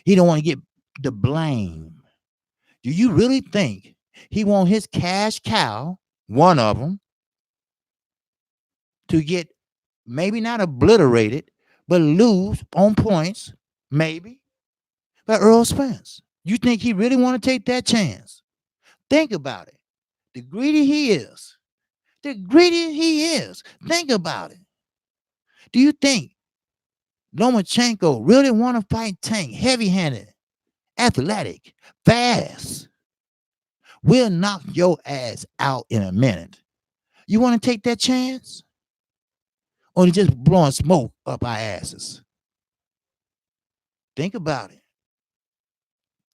He don't want to get the blame. Do you really think he want his cash cow, one of them, to get maybe not obliterated, but lose on points Maybe. But Earl Spence, you think he really want to take that chance? Think about it. The greedy he is. The greedy he is. Think about it. Do you think Lomachenko really want to fight Tank heavy-handed, athletic, fast? We'll knock your ass out in a minute. You want to take that chance? Or just blowing smoke up our asses? Think about it.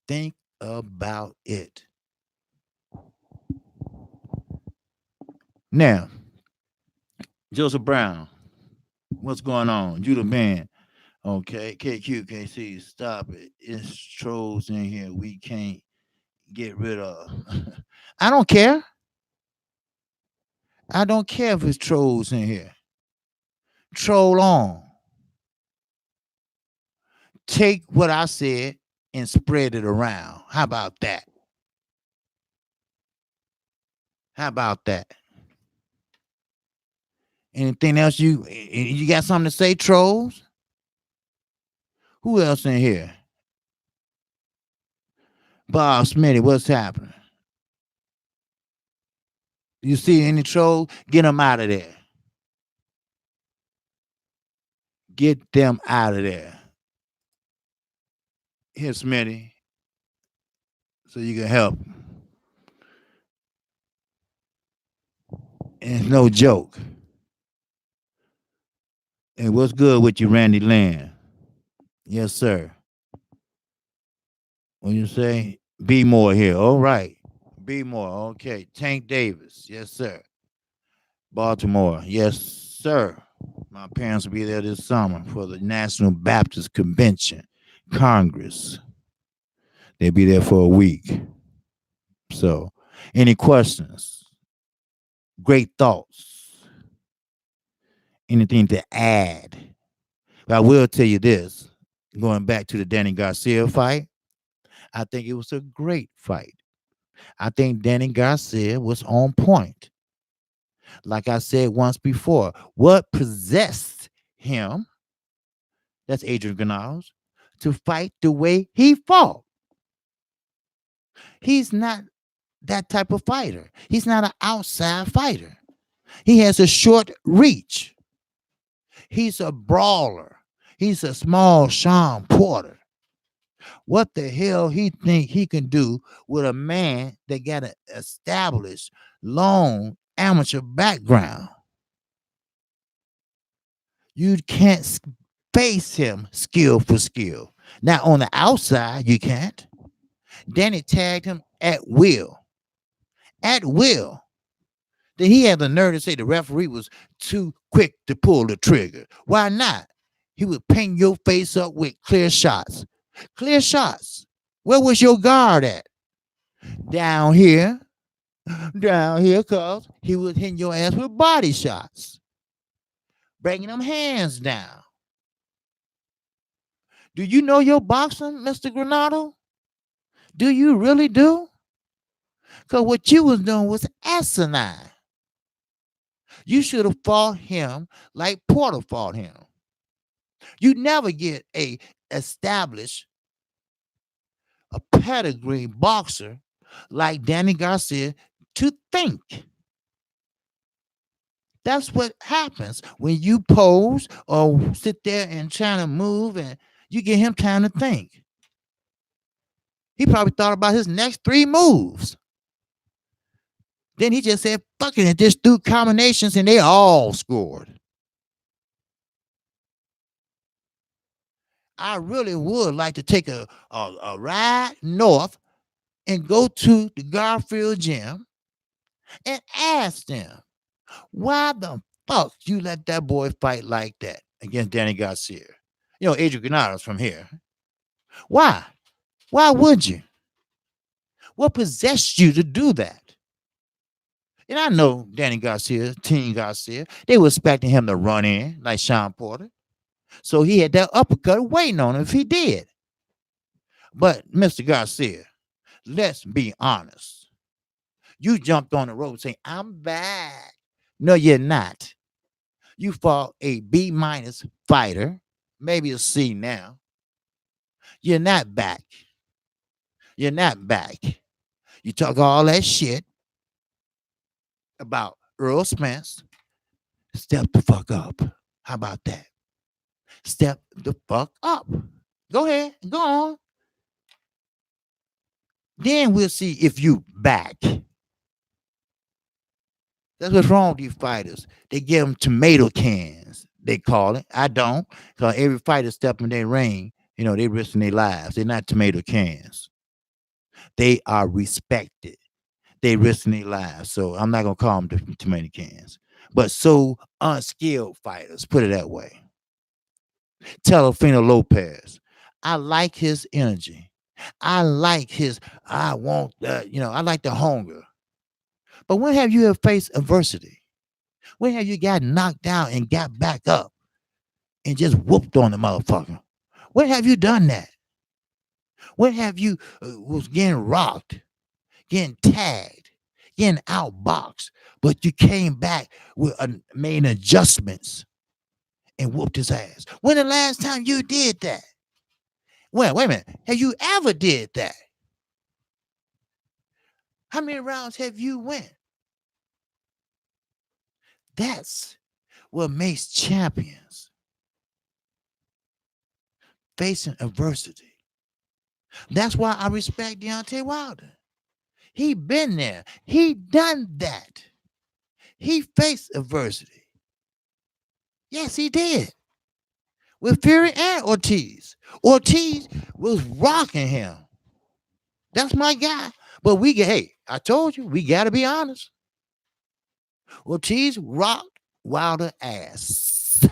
Think about it. Now, Joseph Brown, what's going on? Judah Man. Okay, Kqkc, stop it. It's trolls in here we can't get rid of. I don't care. I don't care if it's trolls in here. Troll on. Take what I said and spread it around. How about that? How about that? Anything else you got something to say, trolls? Who else in here? Bob Smitty, what's happening? You see any trolls? Get them out of there. Get them out of there. Here, Smitty, so you can help. And it's no joke. And what's good with you, Randy Land? Yes, sir. What you say? Be more here. All right. Be more. Okay. Tank Davis. Yes, sir. Baltimore. Yes, sir. My parents will be there this summer for the National Baptist Convention, Congress. They'll be there for a week. So, any questions? Great thoughts? Anything to add? But I will tell you this, going back to the Danny Garcia fight, I think it was a great fight. I think Danny Garcia was on point. Like I said once before, what possessed him, that's Adrian Granados, to fight the way he fought? He's not that type of fighter. He's not an outside fighter. He has a short reach. He's a brawler. He's a small Sean Porter. What the hell he think he can do with a man that got an established long amateur background? You can't face him skill for skill. Now on the outside, you can't. Danny tagged him at will. At will. Then he had the nerve to say the referee was too quick to pull the trigger. Why not? He would paint your face up with clear shots. Clear shots. Where was your guard at? Down here. Down here, cuz he was hitting your ass with body shots. Bringing them hands down. Do you know your boxing, Mr. Granado? Do you really do? Because what you was doing was asinine. You should have fought him like Porter fought him. You never get a established, a pedigree boxer like Danny Garcia to think. That's what happens when you pose or sit there and try to move and you get him time to think. He probably thought about his next 3 moves. Then he just said, fuck it, and just threw combinations and they all scored. I really would like to take a ride north and go to the Garfield gym and ask them, why the fuck you let that boy fight like that against Danny Garcia? You know, Adrian Granados from here. Why? Why would you? What possessed you to do that? And I know Danny Garcia, Team Garcia, they were expecting him to run in like Sean Porter. So he had that uppercut waiting on him if he did. But Mr. Garcia, let's be honest. You jumped on the rope saying, I'm back. No, you're not. You fought a B- fighter, maybe a C now. You're not back. You're not back. You talk all that shit about Earl Spence. Step the fuck up. How about that? Step the fuck up. Go ahead. Go on. Then we'll see if you back. That's what's wrong with these fighters. They give them tomato cans, they call it. I don't. Because every fighter step in their ring, they risking their lives. They're not tomato cans. They are respected. They risking their lives. So I'm not going to call them tomato cans. But so unskilled fighters, put it that way. Telefino Lopez. I like his energy. I like I like the hunger. But when have you ever faced adversity? When have you got knocked down and got back up and just whooped on the motherfucker? When have you done that? When have you was getting rocked, getting tagged, getting outboxed, but you came back with made adjustments and whooped his ass? When the last time you did that? Well, wait a minute. Have you ever did that? How many rounds have you went? That's what makes champions facing adversity. That's why I respect Deontay Wilder. He been there. He done that. He faced adversity. Yes, he did. With Fury and Ortiz. Ortiz was rocking him. That's my guy. But I told you, we got to be honest. Ortiz rocked Wilder ass.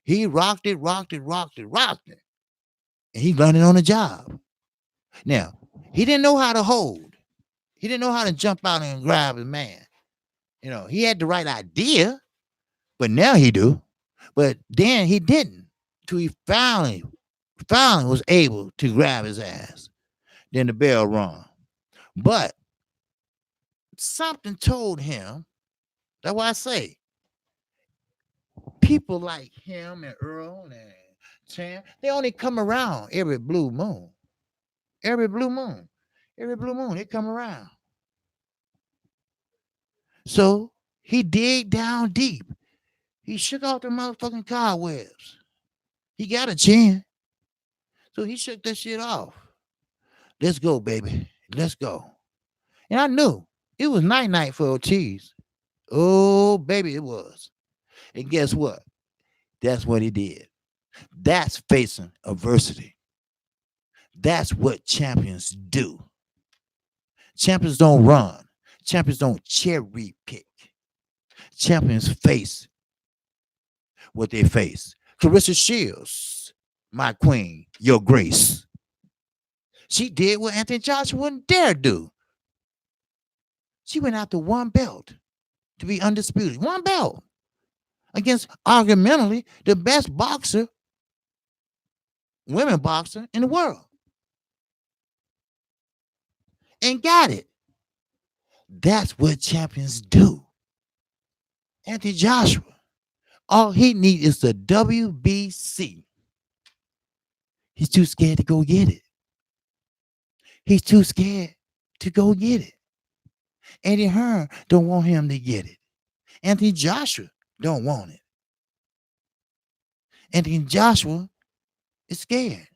He rocked it. And he learned it on the job. Now, he didn't know how to hold. He didn't know how to jump out and grab his man. He had the right idea, but now he do. But then he didn't. Till he finally was able to grab his ass. Then the bell rung. But something told him, that's why I say, people like him and Earl and Terence, they only come around every blue moon. Every blue moon, they come around. So he dig down deep. He shook off the motherfucking cobwebs. He got a chin. So he shook that shit off. Let's go, baby. Let's go. And I knew it was night for Ortiz. Oh, baby, it was. And guess what? That's what he did. That's facing adversity. That's what champions do. Champions don't run. Champions don't cherry pick. Champions face what they face. Clarissa Shields, my queen, your grace. She did what Anthony Joshua wouldn't dare do. She went after one belt to be undisputed. One belt against argumentally the best boxer, women boxer in the world. And got it. That's what champions do. Anthony Joshua, all he needs is the WBC. He's too scared to go get it. He's too scared to go get it. Eddie Hearn don't want him to get it. Anthony Joshua don't want it. Anthony Joshua is scared.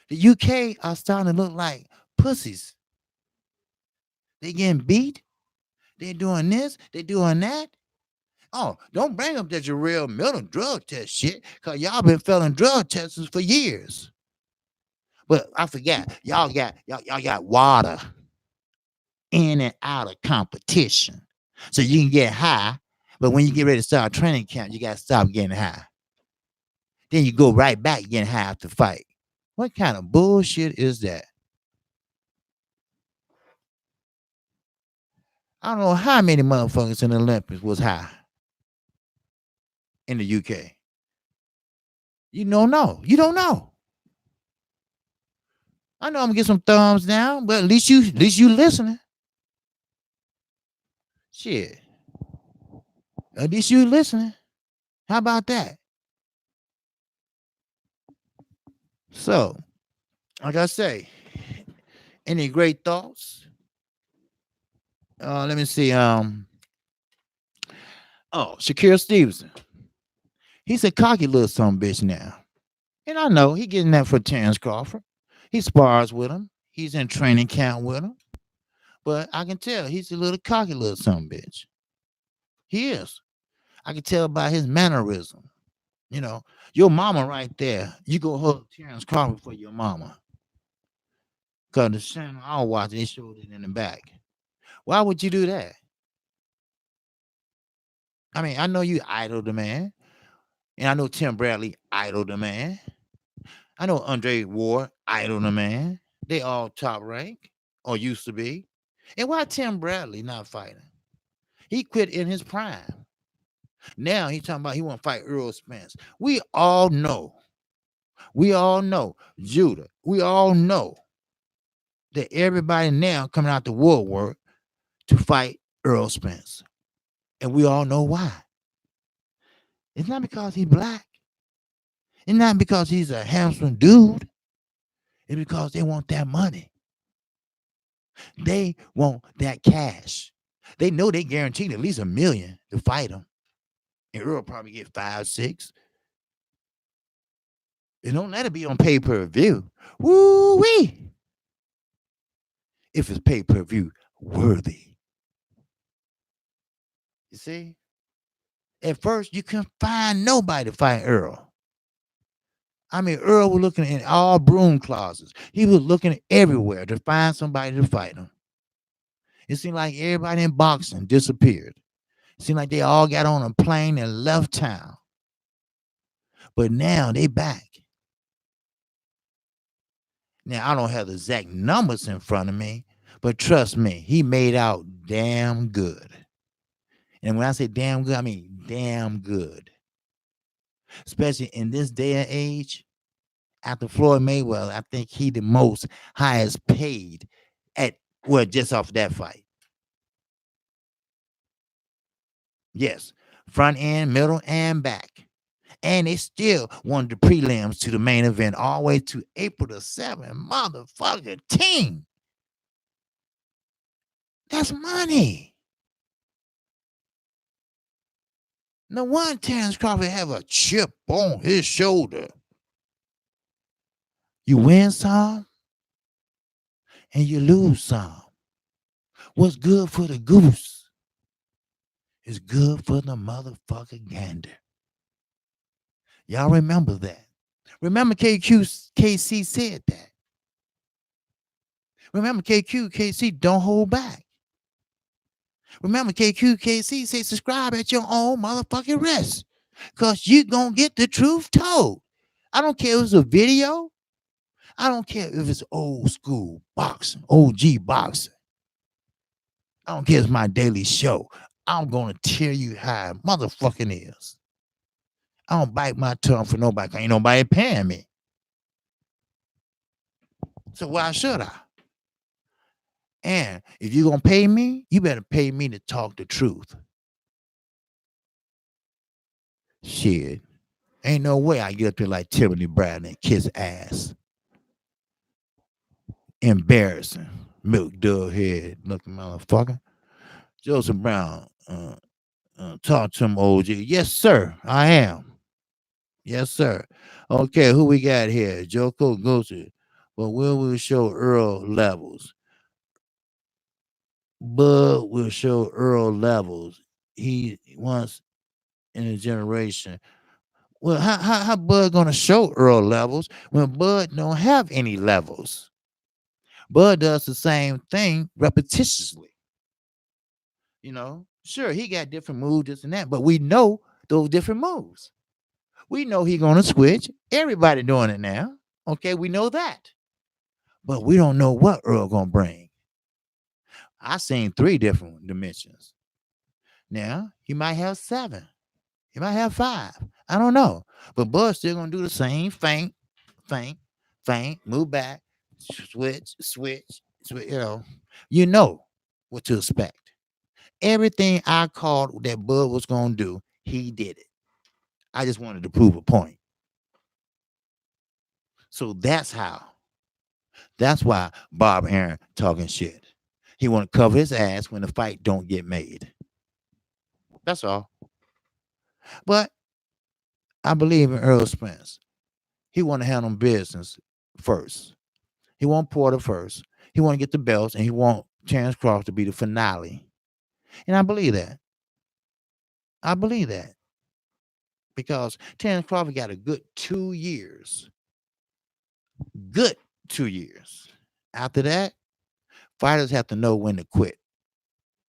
The UK are starting to look like pussies. They getting beat. They doing this. They doing that. Oh, don't bring up that Jarrell Miller drug test shit, because y'all been failing drug tests for years. But I forgot, y'all got water in and out of competition. So you can get high, but when you get ready to start training camp, you got to stop getting high. Then you go right back getting high after fight. What kind of bullshit is that? I don't know how many motherfuckers in the Olympics was high in the UK. You don't know. You don't know. I know I'm gonna get some thumbs down, but at least you listening. Shit. At least you listening. How about that? So, like I say, any great thoughts? Let me see. Oh, Shakira Stevenson. He's a cocky little son of a bitch now. And I know he getting that for Terence Crawford. He spars with him. He's in training camp with him. But I can tell he's a little cocky little son of a bitch. He is. I can tell by his mannerism. You know, your mama right there. You go hug Terence Crawford for your mama. Because the channel I was watching, they showed it in the back. Why would you do that? I mean, I know you idol the man. And I know Tim Bradley idol the man. I know Andre Ward idol the man. They all top rank or used to be. And why Tim Bradley not fighting? He quit in his prime. Now he's talking about he want to fight Earl Spence. We all know, Judah, we all know that everybody now coming out the woodwork to fight Earl Spence. And we all know why. It's not because he's black. It's not because he's a handsome dude. It's because they want that money. They want that cash. They know they guaranteed at least $1 million to fight him. And Earl probably get 5, 6. And don't let it be on pay-per-view. Woo-wee. If it's pay-per-view worthy. You see? At first, you couldn't find nobody to fight Earl. I mean, Earl was looking in all broom closets. He was looking everywhere to find somebody to fight him. It seemed like everybody in boxing disappeared. It seemed like they all got on a plane and left town. But now they back. Now, I don't have the exact numbers in front of me, but trust me, he made out damn good. And when I say damn good, I mean damn good. Especially in this day and age, after Floyd Mayweather, I think he the most highest paid just off that fight. Yes, front end, middle, and back. And they still wanted the prelims to the main event all the way to April the 7th. Motherfucker team. That's money. No one Terence Crawford have a chip on his shoulder. You win some and you lose some. What's good for the goose is good for the motherfucking gander. Y'all remember that. Remember Kqkc said that. Remember Kqkc don't hold back. Remember Kqkc say subscribe at your own motherfucking risk. Because you gonna get the truth told. I don't care if it's a video. I don't care if it's old school boxing, OG boxing. I don't care if it's my daily show. I'm gonna tell you how it motherfucking is. I don't bite my tongue for nobody. Ain't nobody paying me. So why should I? And if you're gonna pay me, you better pay me to talk the truth. Shit. Ain't no way I get up there like Timothy Brown and kiss ass. Embarrassing. Milk dog head looking motherfucker. Joseph Brown, talk to him, OG. Yes, sir, I am. Yes, sir. Okay, who we got here? Joko Gosu. But we'll show Earl levels. Bud will show Earl levels. He once in a generation. Well, how Bud gonna show Earl levels when Bud don't have any levels? Bud does the same thing repetitiously. You know, sure, he got different moves, this and that, but we know those different moves. We know he gonna switch. Everybody doing it now. Okay, we know that. But we don't know what Earl gonna bring. I seen 3 different dimensions. Now, he might have 7. He might have 5. I don't know. But Bud's still gonna do the same feint, move back, switch. You know what to expect. Everything I called that Bud was gonna do, he did it. I just wanted to prove a point. So that's why Bob Arum talking shit. He want to cover his ass when the fight don't get made. That's all. But I believe in Earl Spence. He want to handle business first. He want Porter first. He want to get the belts, and he want Terence Crawford to be the finale. And I believe that. I believe that because Terence Crawford got a good 2 years. Good 2 years. After that, fighters have to know when to quit.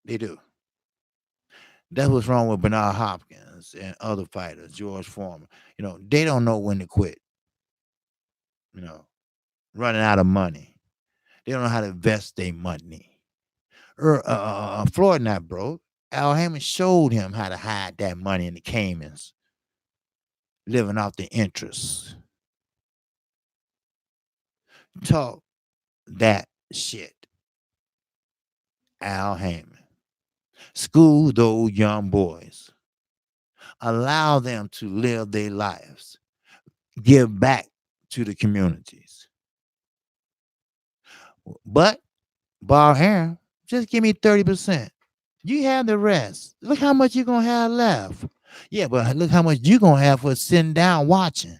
They do. That's what's wrong with Bernard Hopkins and other fighters, George Foreman. They don't know when to quit. You know, running out of money. They don't know how to invest their money. Floyd not broke. Al Hammond showed him how to hide that money in the Caymans, living off the interest. Talk that shit. Al Hammond. School those young boys. Allow them to live their lives. Give back to the communities. But Bob Arum, just give me 30%. You have the rest. Look how much you're going to have left. Yeah, but look how much you're going to have for sitting down watching.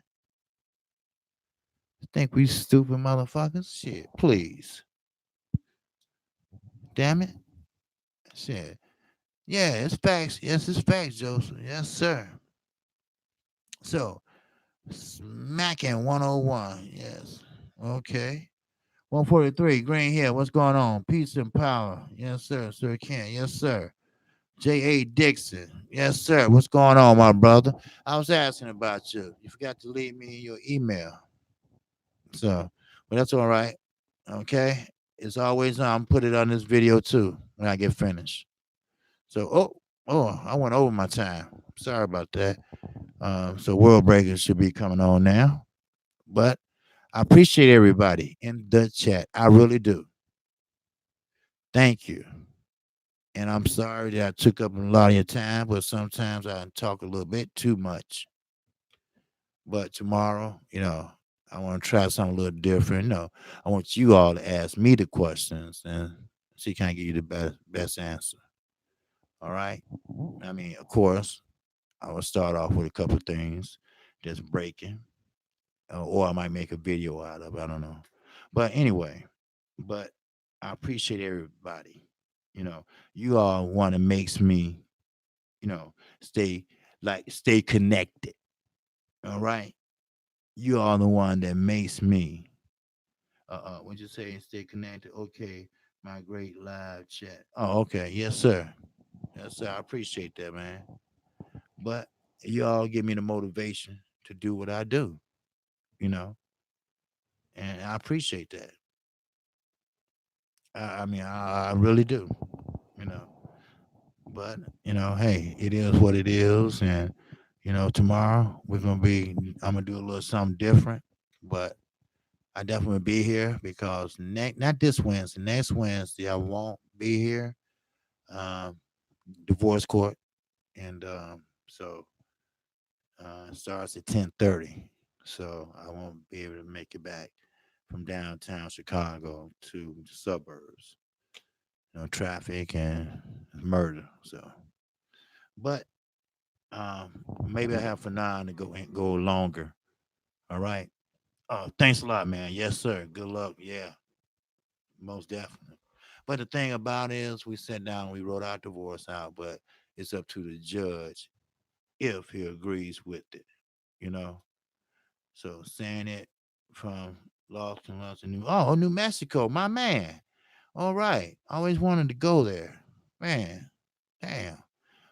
Think we stupid motherfuckers? Shit, please. Damn it. Shit. Yeah, it's facts. Yes, it's facts, Joseph. Yes, sir. So, smacking 101. Yes. Okay. 143, Green Hill. What's going on? Peace and power. Yes, sir. Sir Ken. Yes, sir. J.A. Dixon. Yes, sir. What's going on, my brother? I was asking about you. You forgot to leave me your email. So, but that's all right. Okay. It's always on. Put it on this video too when I get finished. So, I went over my time. Sorry about that. So World Breakers should be coming on now. But I appreciate everybody in the chat. I really do. Thank you. And I'm sorry that I took up a lot of your time, but sometimes I talk a little bit too much. But tomorrow, I want to try something a little different. I want you all to ask me the questions and see can I give you the best answer. All right. I mean, of course, I will start off with a couple of things, just breaking, or I might make a video out of it. I don't know. But anyway, but I appreciate everybody. You all want to makes me, stay stay connected. All right. You are the one that makes me what you say, stay connected. Okay, my great live chat. Oh, okay. Yes, sir. Yes, sir. I appreciate that, man. But you all give me the motivation to do what I do, you know, and I appreciate that. I mean, I really do, you know. But hey, it is what it is, and tomorrow I'm gonna do a little something different, but I definitely be here because not this Wednesday, next Wednesday I won't be here. Um, Divorce court, and so it starts at 10:30, so I won't be able to make it back from downtown Chicago to the suburbs. Traffic and murder. So, but maybe I have for now to go longer. All right. Thanks a lot, man. Yes, sir. Good luck. Yeah, most definitely. But the thing about it is, we sat down, we wrote our divorce out, but it's up to the judge if he agrees with it. You know. So saying it from New Mexico, my man. All right. Always wanted to go there. Man. Damn.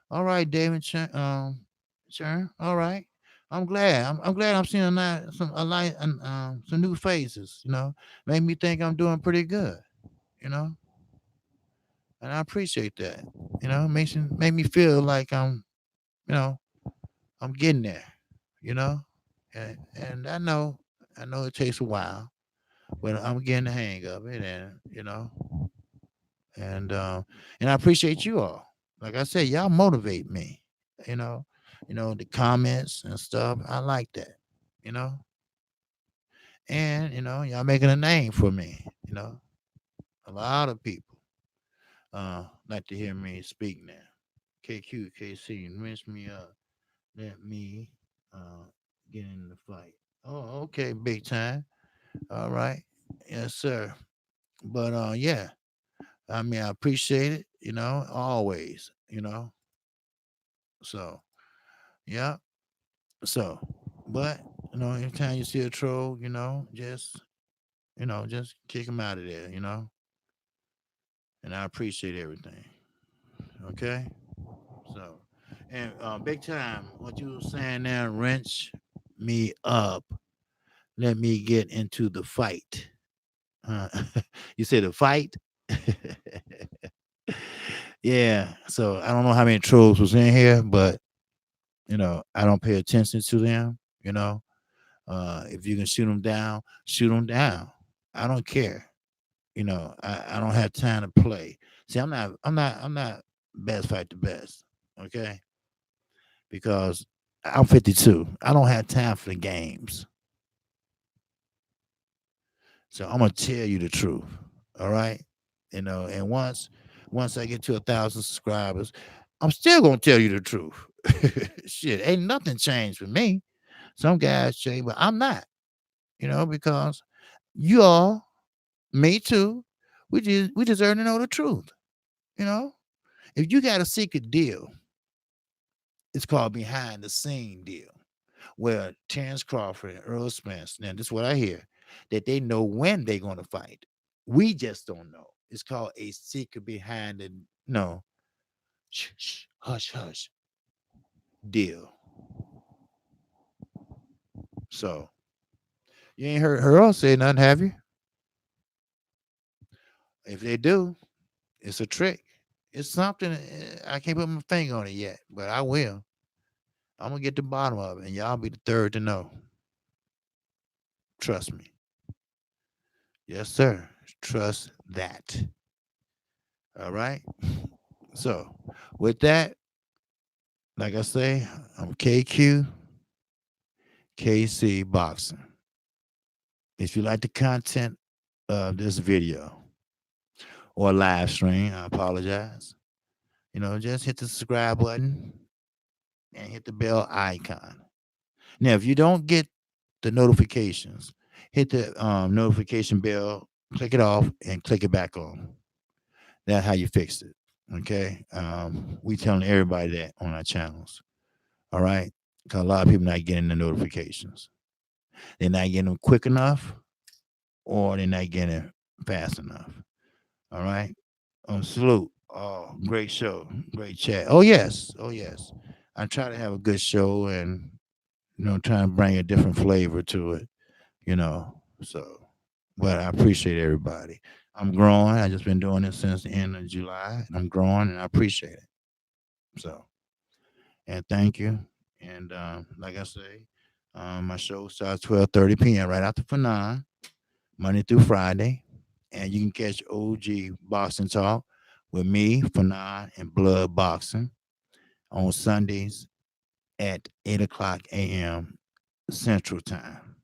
All right, David. Sure. All right. I'm glad. I'm glad I'm seeing some new faces. Make me think I'm doing pretty good. You know, and I appreciate that. Make me feel like you know, I'm getting there. You know, and I know it takes a while, but I'm getting the hang of it, and and and I appreciate you all. Like I said, y'all motivate me. You know, the comments and stuff. I like that. You know, And y'all making a name for me. A lot of people like to hear me speak now. Kqkc, rinse me up. Let me uh, get in the fight. Oh, okay, big time. All right. Yes, sir. But yeah, I mean, I appreciate it, always, So, yeah. So, but, anytime you see a troll, just kick him out of there, and I appreciate everything. Okay. So, and big time, what you were saying now, wrench me up. Let me get into the fight. Uh, you said the fight? Yeah. So I don't know how many trolls was in here, but I don't pay attention to them. If you can shoot them down, shoot them down. I don't care. I don't have time to play. See, I'm not best fight the best. Okay, because I'm 52. I don't have time for the games. So I'm gonna tell you the truth. All right. And once I get to 1,000 subscribers, I'm still gonna tell you the truth. Shit, ain't nothing changed for me. Some guys change, but I'm not. Because you all, me too, we deserve to know the truth. You know, if you got a secret deal, it's called behind the scene deal, where Terence Crawford and Earl Spence, now this is what I hear, that they know when they're going to fight. We just don't know. It's called a secret behind the no, shh, shh, hush, hush deal. So you ain't heard Earl say nothing, have you? If they do, it's a trick. It's something I can't put my finger on it yet, but I will. I'm gonna get the bottom of it, and y'all be the third to know. Trust me. Yes, sir. Trust that. All right. So, with that, like I say, I'm Kqkc Boxing. If you like the content of this video or live stream, I apologize. Just hit the subscribe button and hit the bell icon. Now, if you don't get the notifications, hit the notification bell, click it off, and click it back on. That's how you fix it. Okay. We telling everybody that on our channels. All right. Because a lot of people not getting the notifications. They're not getting them quick enough, or they're not getting it fast enough. All right. Salute. Oh, great show. Great chat. Oh yes. Oh yes. I try to have a good show and trying to bring a different flavor to it, So but I appreciate everybody. I'm growing. I just been doing this since the end of July, and I'm growing, and I appreciate it. So, and thank you. And like I say, my show starts 12:30 p.m. right after Fanon, Monday through Friday, and you can catch OG Boxing Talk with me, Fanon, and Blood Boxing on Sundays at 8 o'clock a.m. Central Time.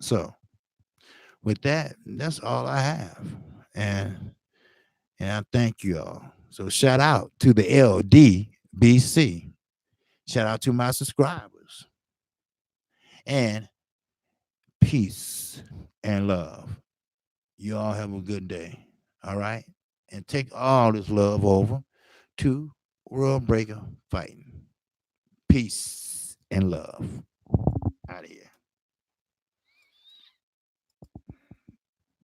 So, with that, that's all I have, and I thank you all. So, shout out to the LDBC. Shout out to my subscribers, and peace and love. You all have a good day. All right. And take all this love over to World Breaker Fighting. Peace and love.